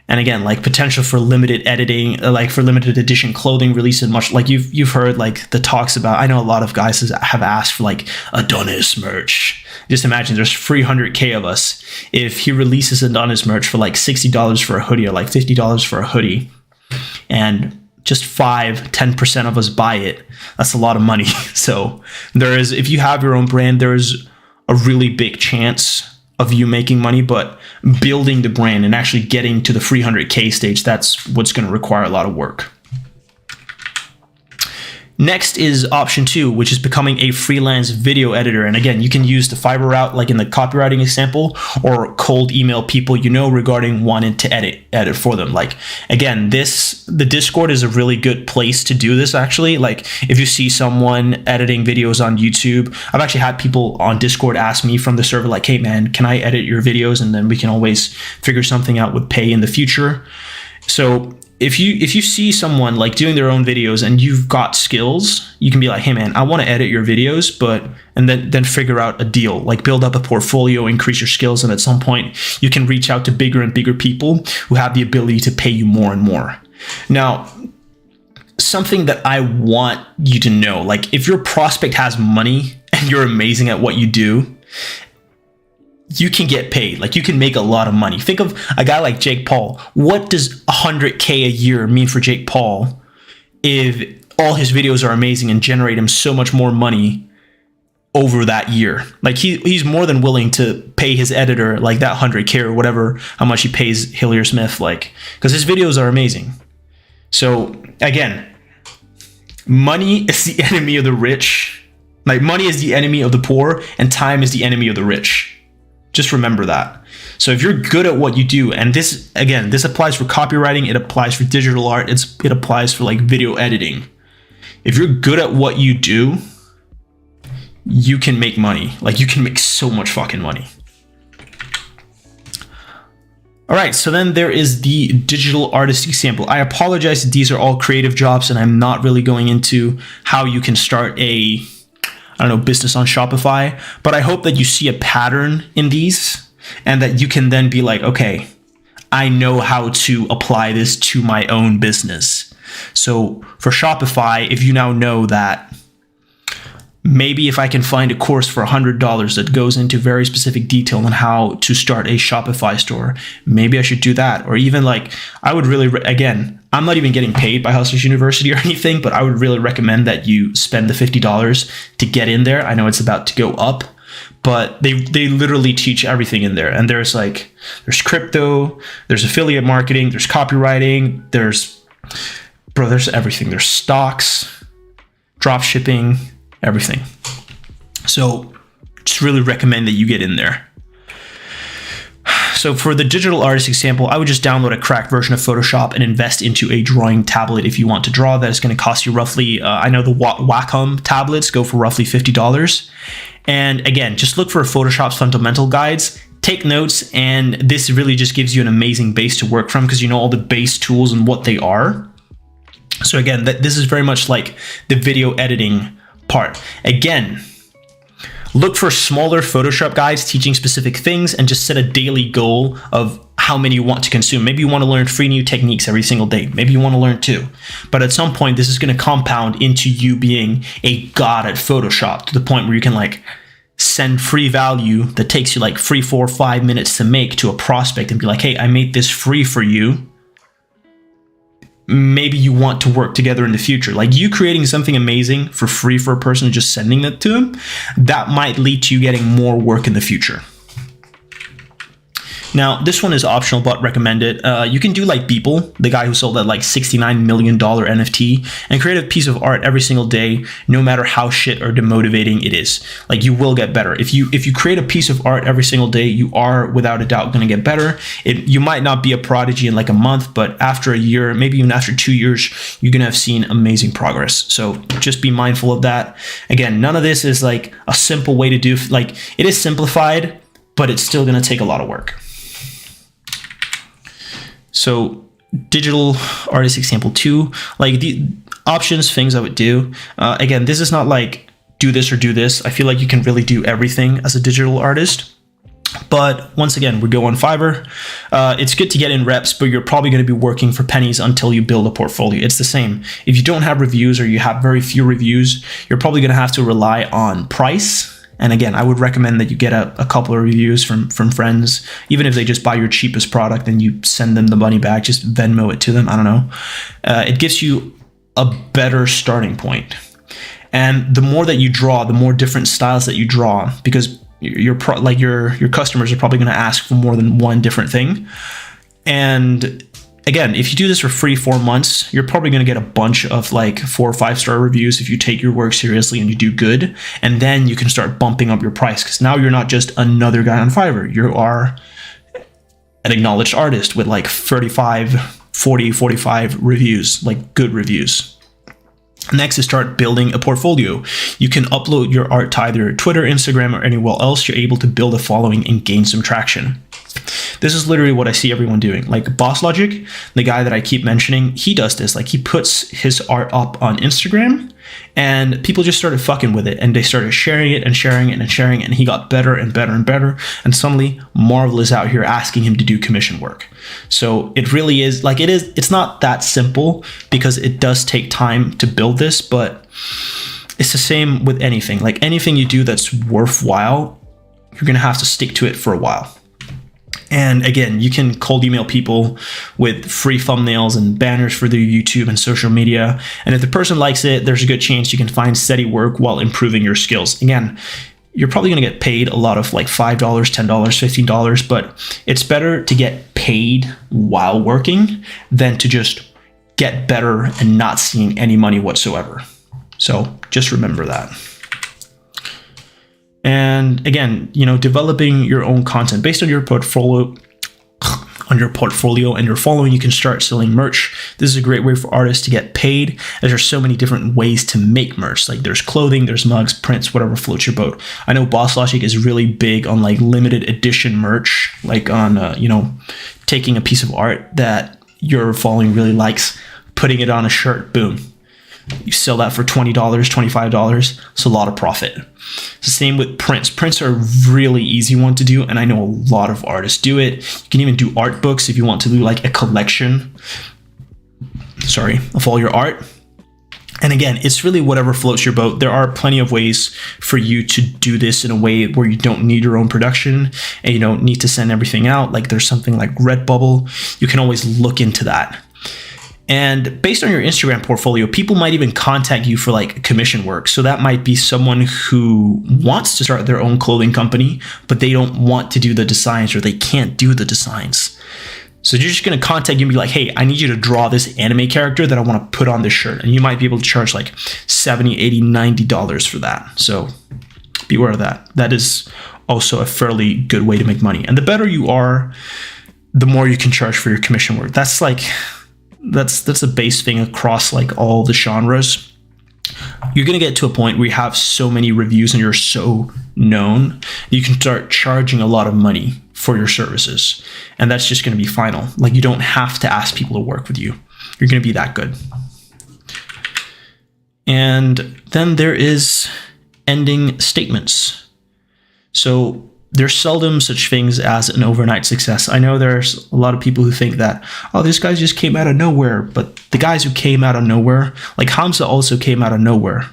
And again, like potential for limited editing, like for limited edition clothing release, and much like you've heard like the talks about. I know a lot of guys have asked for like Adonis merch. Just imagine there's 300K of us. If he releases Adonis merch for like $60 for a hoodie, or like $50 for a hoodie, and just 10% of us buy it, that's a lot of money. So if you have your own brand, there's a really big chance of you making money, but building the brand and actually getting to the 300K stage, that's what's going to require a lot of work. Next is option 2, which is becoming a freelance video editor. And again, you can use the Fiverr route, like in the copywriting example, or cold email people you know regarding wanting to edit for them. Like again, the Discord is a really good place to do this actually. Like if you see someone editing videos on YouTube, I've actually had people on Discord ask me from the server like, hey man, can I edit your videos? And then we can always figure something out with pay in the future. So if you see someone like doing their own videos and you've got skills, you can be like, hey man, I want to edit your videos, and then figure out a deal, like build up a portfolio, increase your skills, and at some point you can reach out to bigger and bigger people who have the ability to pay you more and more. Now, something that I want you to know, like if your prospect has money and you're amazing at what you do, you can get paid. Like you can make a lot of money. Think of a guy like Jake Paul. What does 100K a year mean for Jake Paul if all his videos are amazing and generate him so much more money over that year? Like he's more than willing to pay his editor like that 100K or whatever, how much he pays Hillier Smith, like, because his videos are amazing. So again, money is the enemy of the rich. Like money is the enemy of the poor, and time is the enemy of the rich. Just remember that. So if you're good at what you do, and this applies for copywriting, it applies for digital art, it applies for like video editing. If you're good at what you do, you can make money. Like you can make so much fucking money. All right, so then there is the digital artist example. I apologize that these are all creative jobs, and I'm not really going into how you can start a business on Shopify, but I hope that you see a pattern in these and that you can then be like, okay, I know how to apply this to my own business. So for Shopify, if you now know that maybe if I can find a course for $100 that goes into very specific detail on how to start a Shopify store, maybe I should do that. Or even like, I would really, again, I'm not even getting paid by Hustlers University or anything, but I would really recommend that you spend the $50 to get in there. I know it's about to go up, but they literally teach everything in there. And there's crypto, there's affiliate marketing, there's copywriting, there's everything. There's stocks, drop shipping, everything. So just really recommend that you get in there. So for the digital artist example, I would just download a cracked version of Photoshop and invest into a drawing tablet if you want to draw. That is going to cost you roughly, I know the Wacom tablets go for roughly $50. And again, just look for Photoshop's fundamental guides, take notes, and this really just gives you an amazing base to work from because you know all the base tools and what they are. So again, this is very much like the video editing part. Again, look for smaller Photoshop guides teaching specific things and just set a daily goal of how many you want to consume. Maybe you want to learn 3 new techniques every single day. Maybe you want to learn 2. But at some point, this is going to compound into you being a god at Photoshop to the point where you can like send free value that takes you like 3, 4, 5 minutes to make to a prospect and be like, hey, I made this free for you. Maybe you want to work together in the future. Like you creating something amazing for free for a person and just sending it to them, that might lead to you getting more work in the future. Now, this one is optional, but recommended. You can do like Beeple, the guy who sold that like $69 million NFT, and create a piece of art every single day, no matter how shit or demotivating it is. Like you will get better. If you create a piece of art every single day, you are without a doubt going to get better. You might not be a prodigy in like a month, but after a year, maybe even after 2 years, you're going to have seen amazing progress. So just be mindful of that. Again, none of this is like a simple way to do, like it is simplified, but it's still going to take a lot of work. So digital artist example 2, like the options, things I would do. Again, this is not like do this or do this. I feel like you can really do everything as a digital artist. But once again, we go on Fiverr. It's good to get in reps, but you're probably going to be working for pennies until you build a portfolio. It's the same. If you don't have reviews or you have very few reviews, you're probably going to have to rely on price. And again, I would recommend that you get a couple of reviews from friends, even if they just buy your cheapest product and you send them the money back, just Venmo it to them. I don't know. It gives you a better starting point. And the more that you draw, the more different styles that you draw, because your customers are probably going to ask for more than one different thing. And again, if you do this for free 4 months, you're probably going to get a bunch of like 4 or 5 star reviews if you take your work seriously and you do good. And then you can start bumping up your price, because now you're not just another guy on Fiverr. You are an acknowledged artist with like 35, 40, 45 reviews, like good reviews. Next is start building a portfolio. You can upload your art to either Twitter, Instagram, or anywhere else. You're able to build a following and gain some traction. This is literally what I see everyone doing. Like Boss Logic, the guy that I keep mentioning, he does this. Like he puts his art up on Instagram and people just started fucking with it and they started sharing it and sharing it and sharing it. And he got better and better and better. And suddenly Marvel is out here asking him to do commission work. So it really is like it's not that simple, because it does take time to build this, but it's the same with anything. Like anything you do that's worthwhile, you're going to have to stick to it for a while. And again, you can cold email people with free thumbnails and banners for their YouTube and social media. And if the person likes it, there's a good chance you can find steady work while improving your skills. Again, you're probably going to get paid a lot of like $5, $10, $15, but it's better to get paid while working than to just get better and not seeing any money whatsoever. So just remember that. And again, developing your own content based on your portfolio and your following, you can start selling merch. This is a great way for artists to get paid, as there's so many different ways to make merch. Like there's clothing, there's mugs, prints, whatever floats your boat. I know Boss Logic is really big on like limited edition merch, like on, taking a piece of art that your following really likes, putting it on a shirt, boom. You sell that for $20, $25. It's a lot of profit. It's the same with prints. Prints are a really easy one to do, and I know a lot of artists do it. You can even do art books if you want to do like a collection, of all your art. And again, it's really whatever floats your boat. There are plenty of ways for you to do this in a way where you don't need your own production and you don't need to send everything out. Like there's something like Redbubble. You can always look into that. And based on your Instagram portfolio, people might even contact you for like commission work. So that might be someone who wants to start their own clothing company, but they don't want to do the designs or they can't do the designs. So you're just going to contact you and be like, hey, I need you to draw this anime character that I want to put on this shirt. And you might be able to charge like $70, $80, $90 for that. So beware of that. That is also a fairly good way to make money. And the better you are, the more you can charge for your commission work. That's a base thing across like all the genres. You're going to get to a point where you have so many reviews and you're so known, you can start charging a lot of money for your services. And that's just going to be final. Like you don't have to ask people to work with you. You're going to be that good. And then there is ending statements. So there's seldom such things as an overnight success. I know there's a lot of people who think that, oh, this guy just came out of nowhere. But the guys who came out of nowhere, like Hamza also came out of nowhere.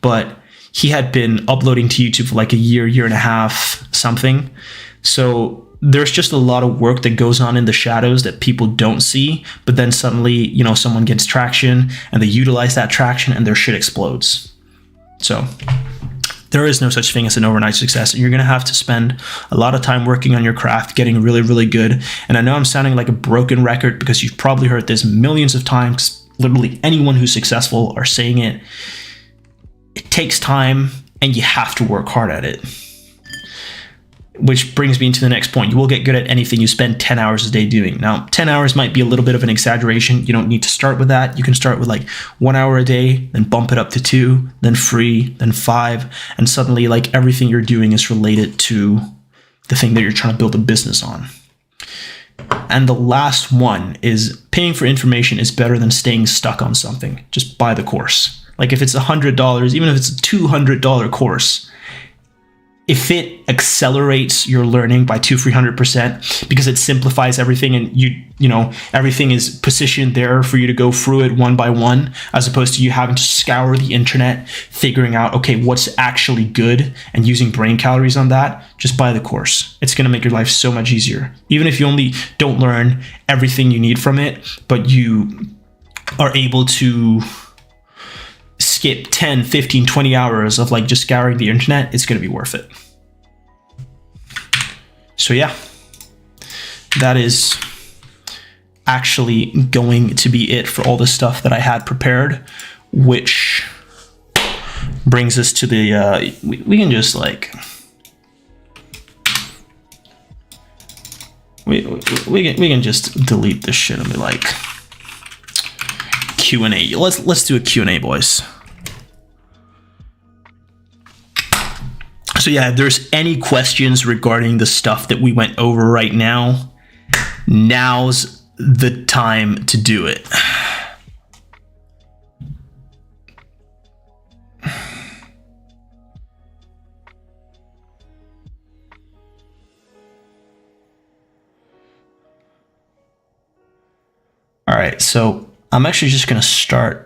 But he had been uploading to YouTube for like a year and a half, something. So there's just a lot of work that goes on in the shadows that people don't see, but then suddenly, you know, someone gets traction and they utilize that traction and their shit explodes. So there is no such thing as an overnight success. And you're going to have to spend a lot of time working on your craft, getting really, really good. And I know I'm sounding like a broken record because you've probably heard this millions of times. Literally anyone who's successful are saying it. It takes time and you have to work hard at it. Which brings me into the next point. You will get good at anything you spend 10 hours a day doing. Now, 10 hours might be a little bit of an exaggeration. You don't need to start with that. You can start with like 1 hour a day, then bump it up to 2, then 3, then 5. And suddenly like everything you're doing is related to the thing that you're trying to build a business on. And the last one is paying for information is better than staying stuck on something. Just buy the course. Like if it's $100, even if it's a $200 course, if it accelerates your learning by 200-300% because it simplifies everything and you know everything is positioned there for you to go through it one by one, as opposed to you having to scour the internet figuring out, okay, what's actually good and using brain calories on that, just buy the course. It's going to make your life so much easier. Even if you only don't learn everything you need from it, but you are able to skip 10, 15, 20 hours of like just scouring the internet, it's going to be worth it. So yeah, that is actually going to be it for all the stuff that I had prepared, which brings us to the, we can just like, we can just delete this shit and be like, Q&A. Let's do a Q&A, boys. So yeah, if there's any questions regarding the stuff that we went over right now, now's the time to do it. All right, so I'm actually just going to start.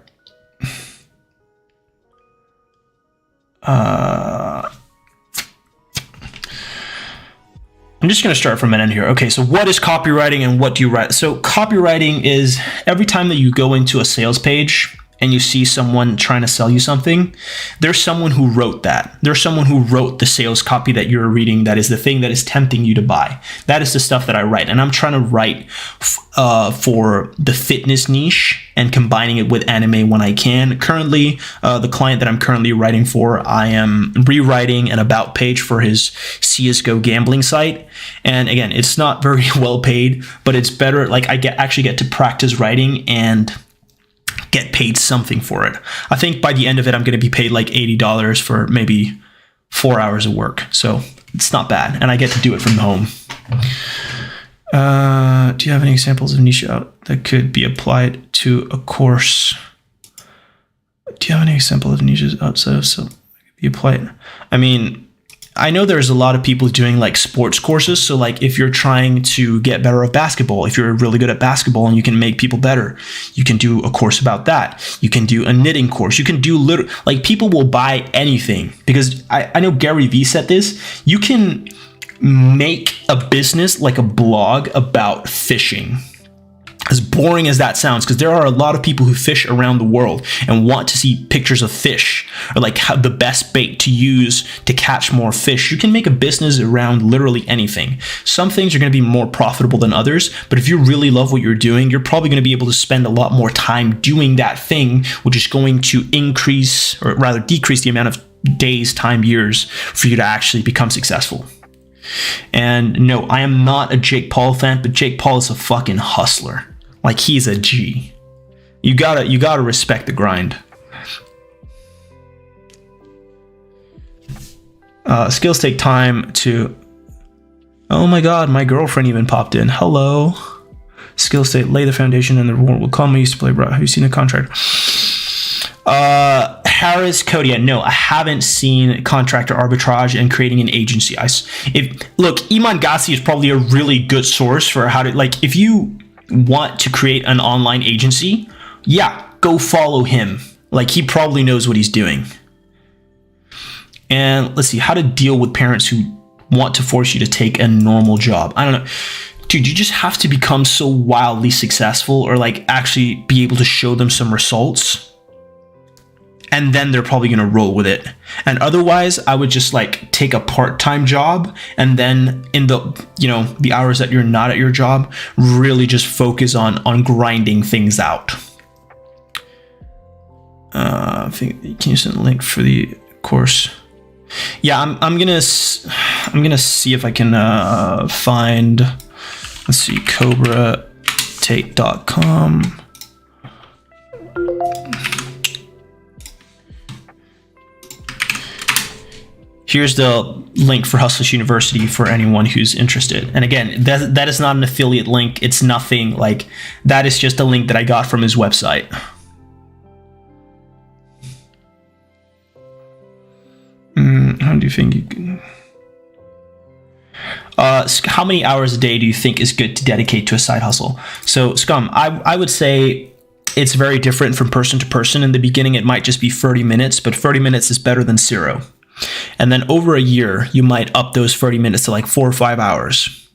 I'm just going to start from an end here. Okay, so what is copywriting and what do you write? So copywriting is every time that you go into a sales page and you see someone trying to sell you something, there's someone who wrote that. There's someone who wrote the sales copy that you're reading that is the thing that is tempting you to buy. That is the stuff that I write. And I'm trying to write for the fitness niche and combining it with anime when I can. Currently, the client that I'm currently writing for, I am rewriting an about page for his CSGO gambling site. And again, it's not very well paid, but it's better. Like I actually get to practice writing and get paid something for it. I think by the end of it, I'm going to be paid like $80 for maybe 4 hours of work. So it's not bad. And I get to do it from home. Do you have any examples of niche out that could be applied to a course? Do you have any example of niches outside of so that could be applied? I mean, I know there's a lot of people doing like sports courses. So like if you're trying to get better at basketball, if you're really good at basketball and you can make people better, you can do a course about that. You can do a knitting course. You can do like people will buy anything because I know Gary Vee said this. You can make a business like a blog about fishing. As boring as that sounds, because there are a lot of people who fish around the world and want to see pictures of fish or like how the best bait to use to catch more fish. You can make a business around literally anything. Some things are going to be more profitable than others, but if you really love what you're doing, you're probably going to be able to spend a lot more time doing that thing, which is going to increase or rather decrease the amount of days, time, years for you to actually become successful. And no, I am not a Jake Paul fan, but Jake Paul is a fucking hustler. Like he's a G. You gotta respect the grind. Skills take time to. Oh my God, my girlfriend even popped in. Hello. Skills take lay the foundation and the reward will come. I used to play. Bro, have you seen the contract? Harris Cody. No, I haven't seen contractor arbitrage and creating an agency. Look, Iman Gassi is probably a really good source for how to like if you want to create an online agency, yeah, go follow him. Like he probably knows what he's doing. And let's see, how to deal with parents who want to force you to take a normal job. I don't know. Dude, you just have to become so wildly successful, or like actually be able to show them some results, and then they're probably going to roll with it. And otherwise, I would just like take a part-time job, and then in the, the hours that you're not at your job, really just focus on grinding things out. I think you can send a link for the course. Yeah, I'm gonna see if I can find. Let's see, CobraTate.com. Here's the link for Hustlers University for anyone who's interested. And again, that is not an affiliate link. It's nothing like that. Is just a link that I got from his website. How do you think you can? How many hours a day do you think is good to dedicate to a side hustle? So, Scum, I would say it's very different from person to person. In the beginning, it might just be 30 minutes, but 30 minutes is better than 0. And then over a year, you might up those 30 minutes to like 4 or 5 hours.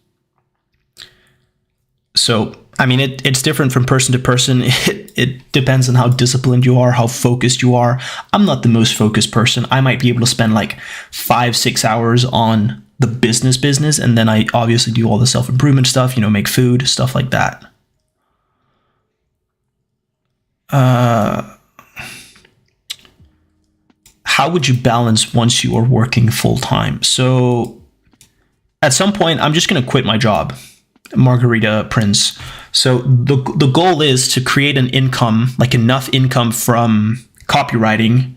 So, I mean, it's different from person to person. It depends on how disciplined you are, how focused you are. I'm not the most focused person. I might be able to spend like 5-6 hours on the business, and then I obviously do all the self-improvement stuff, make food, stuff like that. How would you balance once you are working full-time? So at some point, I'm just going to quit my job, Margarita Prince. So the goal is to create an income, like enough income from copywriting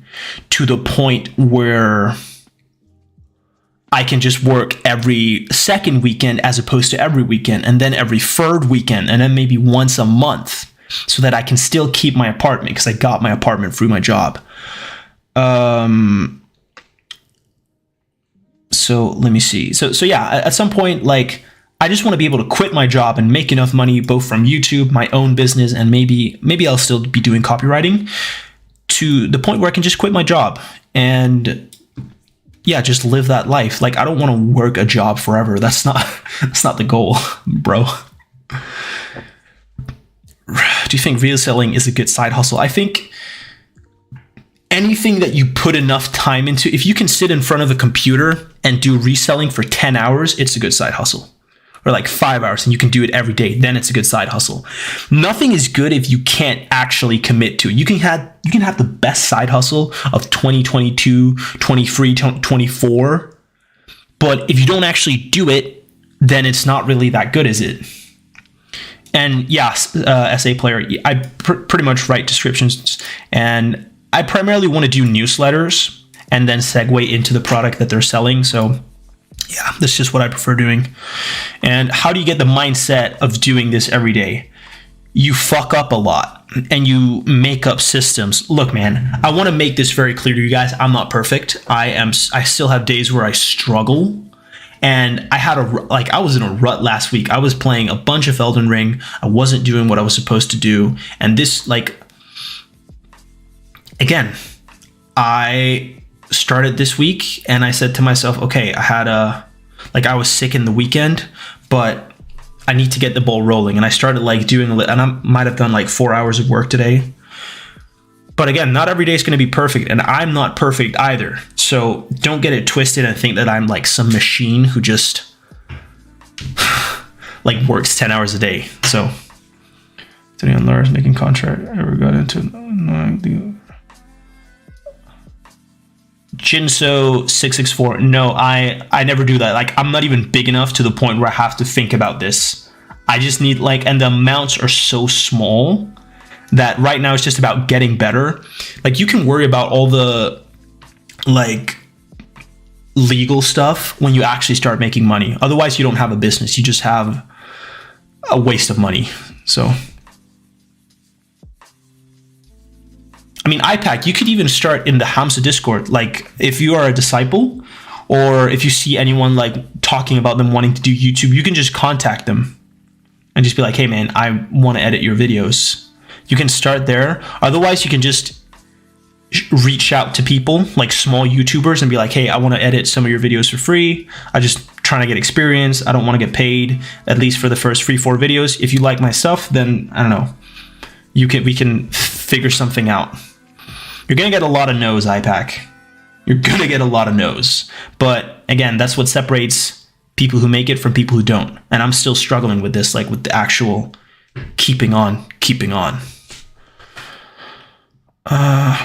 to the point where I can just work every second weekend as opposed to every weekend, and then every third weekend, and then maybe once a month, so that I can still keep my apartment, because I got my apartment through my job. So let me see. So yeah, at some point, like, I just want to be able to quit my job and make enough money, both from YouTube, my own business, and maybe I'll still be doing copywriting, to the point where I can just quit my job and yeah, just live that life. Like, I don't want to work a job forever. That's not the goal, bro. Do you think reselling is a good side hustle? I think anything that you put enough time into, if you can sit in front of a computer and do reselling for 10 hours, it's a good side hustle. Or like 5 hours, and you can do it every day, then it's a good side hustle. Nothing is good if you can't actually commit to it. You can have the best side hustle of 2022, 23, 24, but if you don't actually do it, then it's not really that good, is it? And yes, essay player, I pretty much write descriptions, and I primarily want to do newsletters and then segue into the product that they're selling. So yeah, that's just what I prefer doing. And how do you get the mindset of doing this every day? You fuck up a lot and you make up systems. Look, man, I want to make this very clear to you guys. I'm not perfect. I still have days where I struggle. And I was in a rut last week. I was playing a bunch of Elden Ring. I wasn't doing what I was supposed to do. And this, again, I started this week and I said to myself, okay, I was sick in the weekend, but I need to get the ball rolling. And I started doing and I might have done 4 hours of work today. But again, not every day is going to be perfect, and I'm not perfect either. So don't get it twisted and think that I'm some machine who just works 10 hours a day. So today on Lars making contract, I ever got into Jinso664. No, I never do that. I'm not even big enough to the point where I have to think about this. I just need and the amounts are so small that right now it's just about getting better. You can worry about all the legal stuff when you actually start making money. Otherwise, you don't have a business. You just have a waste of money. So I mean, IPAC, you could even start in the Hamza Discord. If you are a disciple, or if you see anyone talking about them wanting to do YouTube, you can just contact them and just be like, hey man, I want to edit your videos. You can start there. Otherwise, you can just reach out to people like small YouTubers and be like, hey, I want to edit some of your videos for free. I just trying to get experience. I don't want to get paid, at least for the first 3-4 videos. If you like my stuff, then I don't know, we can figure something out. You're gonna get a lot of no's, iPack. You're gonna get a lot of no's. But again, that's what separates people who make it from people who don't. And I'm still struggling with this, like with the actual keeping on.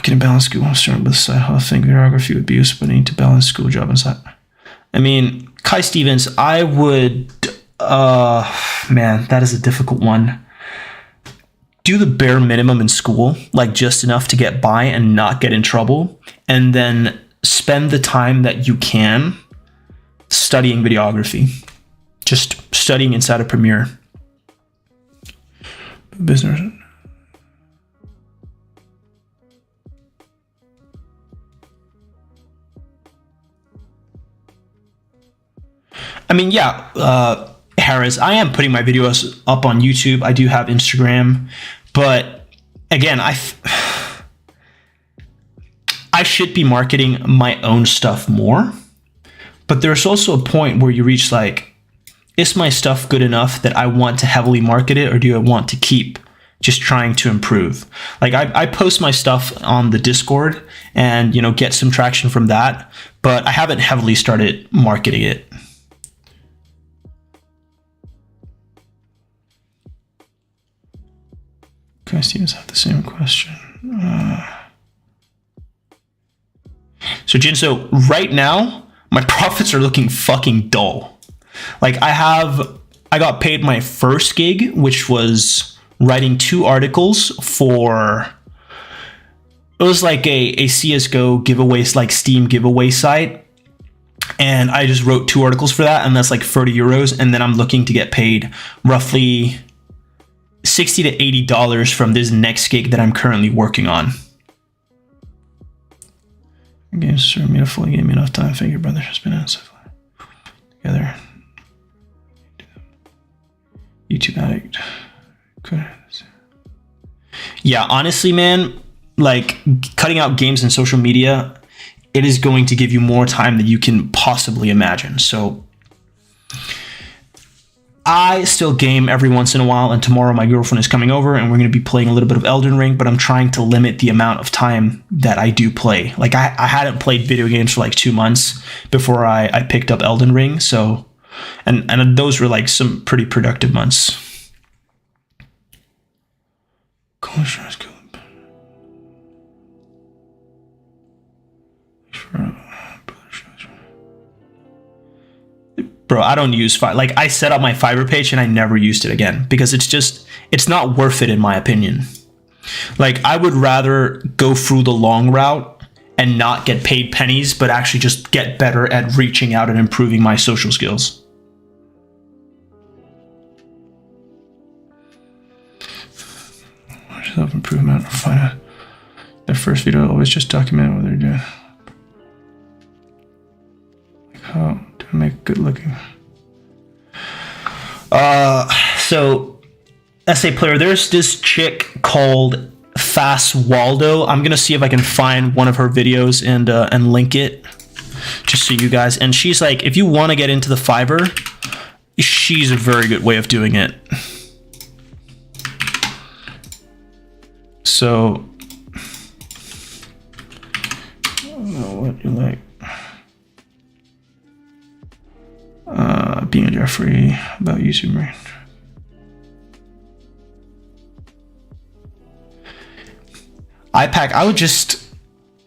Can balance school and start with side hustle. I think videography would be useful, but I need to balance school job and side. I mean, Kai Stevens, I would, man, that is a difficult one. Do the bare minimum in school, like just enough to get by and not get in trouble, and then spend the time that you can studying videography, just studying inside of Premiere. Business. I mean, yeah, Harris, I am putting my videos up on YouTube. I do have Instagram, but again, I should be marketing my own stuff more. But there's also a point where you reach like, is my stuff good enough that I want to heavily market it, or do I want to keep just trying to improve? Like I post my stuff on the Discord and, you know, get some traction from that, but I haven't heavily started marketing it. Okay, students have the same question. So Jinso, right now, my profits are looking fucking dull. Like I got paid my first gig, which was writing 2 articles for, it was like a CSGO giveaways, like Steam giveaway site. And I just wrote 2 articles for that, and that's like 30 euros. And then I'm looking to get paid roughly $60 to $80 from this next gig that I'm currently working on. Games sure me to fully gave me enough time. Figure brother has been in together. YouTube addict. Yeah, honestly, man, like cutting out games and social media, it is going to give you more time than you can possibly imagine. So I still game every once in a while, and tomorrow my girlfriend is coming over and we're going to be playing a little bit of Elden Ring, but I'm trying to limit the amount of time that I do play. Like I hadn't played video games for like 2 months before I picked up Elden Ring. So, and those were like some pretty productive months. Bro, I don't use Fiverr. Like I set up my Fiverr page and I never used it again because it's not worth it in my opinion. Like I would rather go through the long route and not get paid pennies, but actually just get better at reaching out and improving my social skills. Self-improvement. Find out their first video. Always just document what they're doing. Like how to make good looking. So essay player, there's this chick called Fast Waldo. I'm gonna see if I can find one of her videos and link it just so you guys. And she's like, if you want to get into the Fiverr, she's a very good way of doing it. So, I don't know what you like. Being a Jeffrey about YouTube brand. iPack, I would just,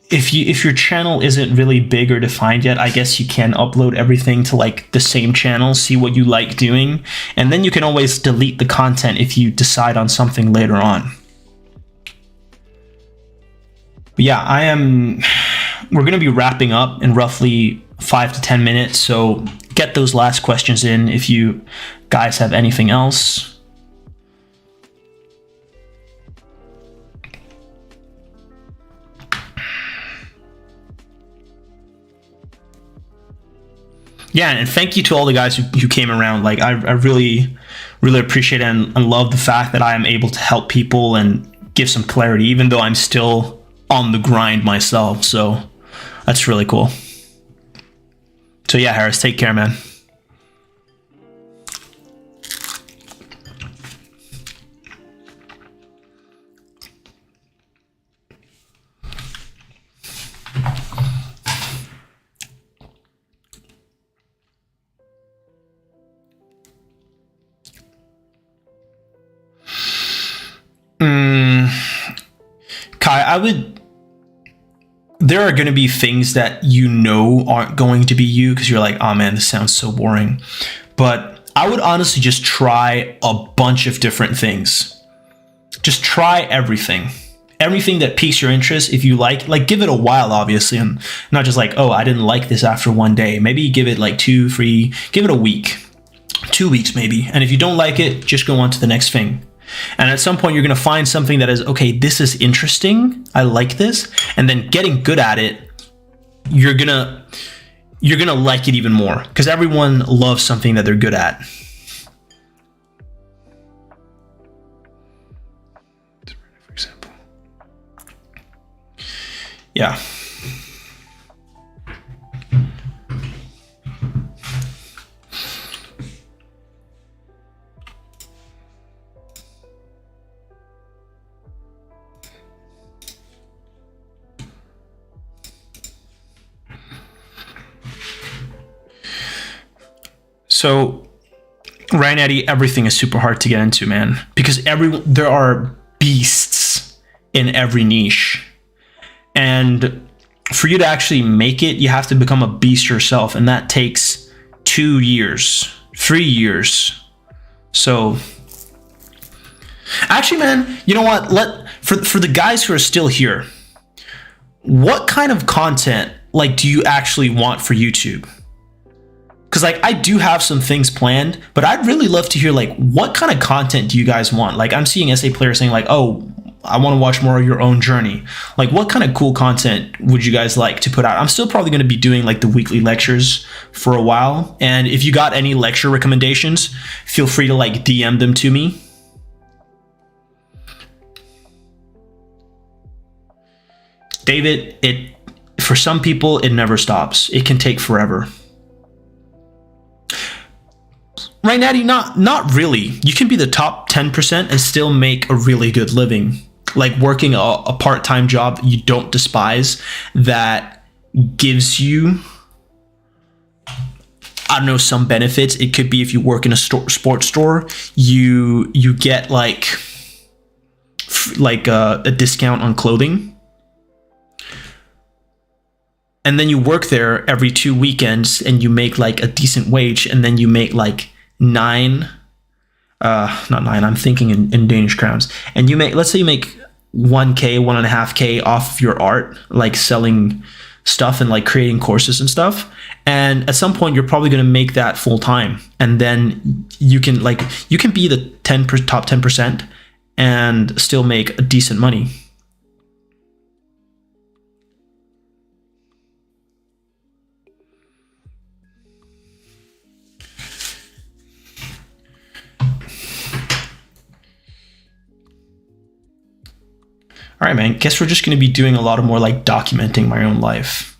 if your channel isn't really big or defined yet, I guess you can upload everything to like the same channel, see what you like doing, and then you can always delete the content if you decide on something later on. But yeah, we're going to be wrapping up in roughly 5 to 10 minutes. So get those last questions in if you guys have anything else. Yeah, and thank you to all the guys who came around. Like I really, really appreciate it and love the fact that I am able to help people and give some clarity, even though I'm still on the grind myself. So that's really cool. So yeah, Harris, take care, man. Kai, there are going to be things that you know aren't going to be you because you're like, oh man, this sounds so boring. But I would honestly just try a bunch of different things. Just try everything. Everything that piques your interest. If you like give it a while, obviously, and not just like, oh, I didn't like this after one day. Maybe give it like 2, 3, give it a week, 2 weeks maybe. And if you don't like it, just go on to the next thing. And at some point, you're going to find something that is, okay, this is interesting. I like this. And then getting good at it, you're going to like it even more because everyone loves something that they're good at. For example. Yeah. So, Ryan Eddy, everything is super hard to get into, man, because there are beasts in every niche. And for you to actually make it, you have to become a beast yourself. And that takes 2 years, 3 years. So actually, man, you know what? For the guys who are still here, what kind of content do you actually want for YouTube? Because I do have some things planned, but I'd really love to hear what kind of content do you guys want? I'm seeing SA players saying oh, I want to watch more of your own journey. What kind of cool content would you guys like to put out? I'm still probably going to be doing the weekly lectures for a while. And if you got any lecture recommendations, feel free to DM them to me. David, for some people, it never stops. It can take forever. Right, Natty, not really. You can be the top 10% and still make a really good living. Working a part-time job you don't despise that gives you, I don't know, some benefits. It could be if you work in a sports store, you get a discount on clothing. And then you work there every 2 weekends and you make a decent wage, and then you make not 9, I'm thinking in Danish crowns. And you make, let's say you make 1K, 1.5K off of your art, selling stuff and creating courses and stuff. And at some point you're probably going to make that full time. And then you can be the top 10% and still make a decent money. All right, man, guess we're just going to be doing a lot of more documenting my own life.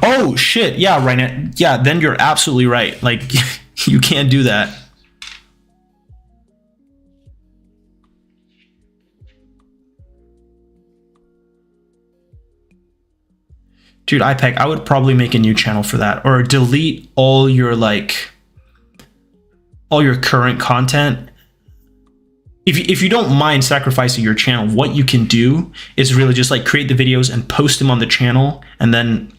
Oh, shit. Yeah, right. Yeah, then you're absolutely right. You can't do that. Dude, IPEC, I would probably make a new channel for that, or delete all your current content. If you don't mind sacrificing your channel, what you can do is really just create the videos and post them on the channel and then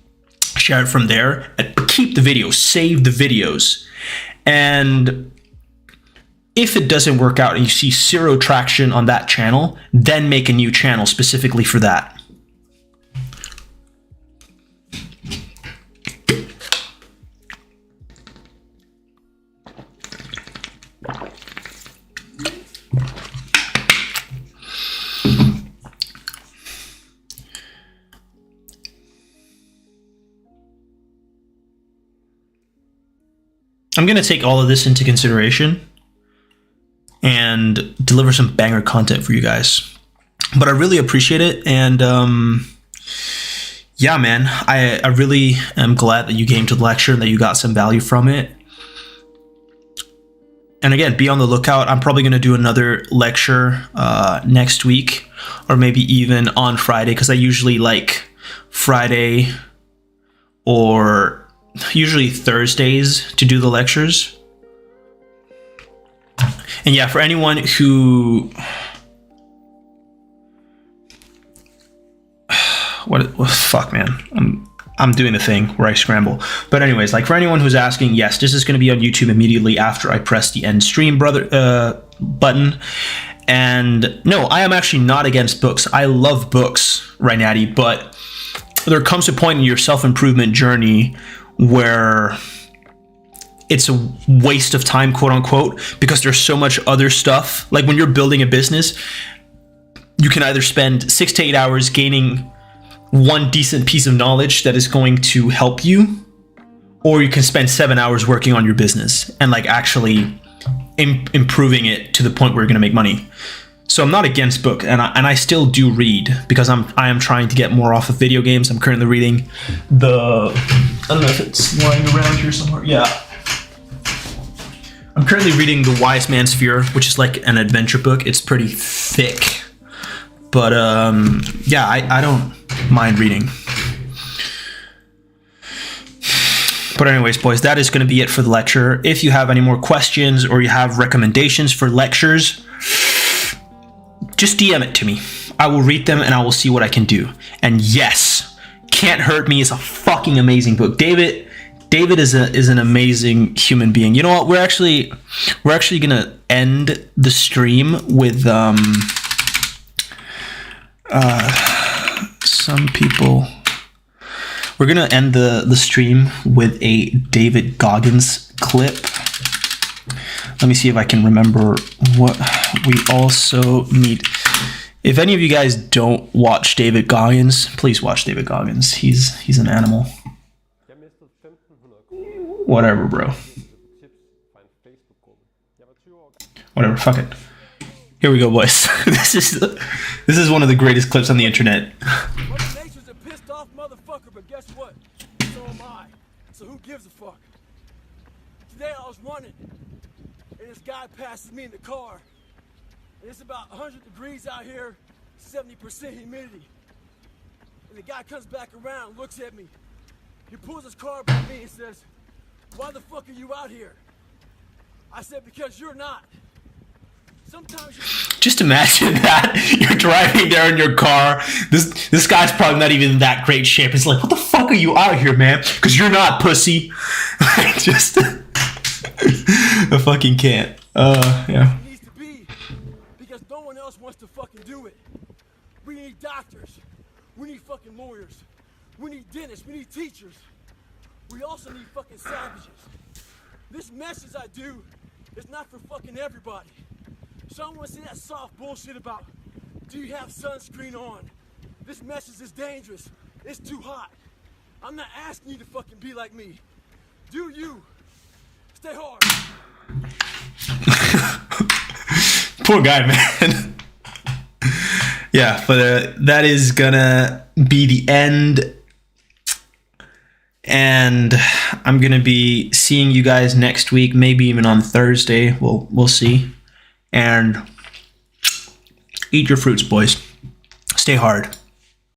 share it from there. And keep the videos, save the videos. And if it doesn't work out and you see 0 traction on that channel, then make a new channel specifically for that. I'm going to take all of this into consideration and deliver some banger content for you guys. But I really appreciate it. And yeah, man, I really am glad that you came to the lecture and that you got some value from it. And again, be on the lookout. I'm probably going to do another lecture next week, or maybe even on Friday, because I usually like Friday or usually Thursdays to do the lectures. And yeah, for anyone who... What fuck, man. I'm doing the thing where I scramble. But anyways, like for anyone who's asking, yes, this is going to be on YouTube immediately after I press the end stream button. And no, I am actually not against books. I love books, right, Natty? But there comes a point in your self-improvement journey where it's a waste of time, quote unquote, because there's so much other stuff. Like when you're building a business, you can either spend 6 to 8 hours gaining one decent piece of knowledge that is going to help you, or you can spend 7 hours working on your business and like actually improving it to the point where you're going to make money. So I'm not against book, and I still do read, because I am trying to get more off of video games. I'm currently reading I don't know if it's lying around here somewhere. Yeah. I'm currently reading The Wise Man's Fear, which is like an adventure book. It's pretty thick. But yeah, I don't mind reading. But anyways, boys, that is going to be it for the lecture. If you have any more questions or you have recommendations for lectures, just DM it to me. I will read them and I will see what I can do. And yes, Can't Hurt Me is a fucking amazing book. David is an amazing human being. You know what? We're actually gonna end the stream with some people. We're gonna end the stream with a David Goggins clip. Let me see if I can remember what we also need. If any of you guys don't watch David Goggins, please watch David Goggins. He's an animal. Whatever, bro. Whatever, fuck it. Here we go, boys. This is one of the greatest clips on the internet. Mother Nature's a pissed off motherfucker, but guess what? So am I. So who gives a fuck? Today I was running, and this guy passes me in the car. And it's about 100 degrees out here, 70% humidity. And the guy comes back around, looks at me. He pulls his car by me and says, "Why the fuck are you out here?" I said, "Because you're not." Sometimes just imagine that you're driving there in your car. This guy's probably not even in that great shape. It's like, what the fuck are you out here, man? Because you're not, pussy. Just I fucking can't. Yeah. it needs to be, because no one else wants to fucking do it. We need doctors. We need fucking lawyers. We need dentists. We need teachers. We also need fucking savages. This message I do is not for fucking everybody. So I don't want to see that soft bullshit about, do you have sunscreen on? This message is dangerous. It's too hot. I'm not asking you to fucking be like me. Do you? Stay hard. Poor guy, man. Yeah, but that is gonna be the end. And I'm gonna be seeing you guys next week, maybe even on Thursday. We'll see. And eat your fruits, boys. Stay hard.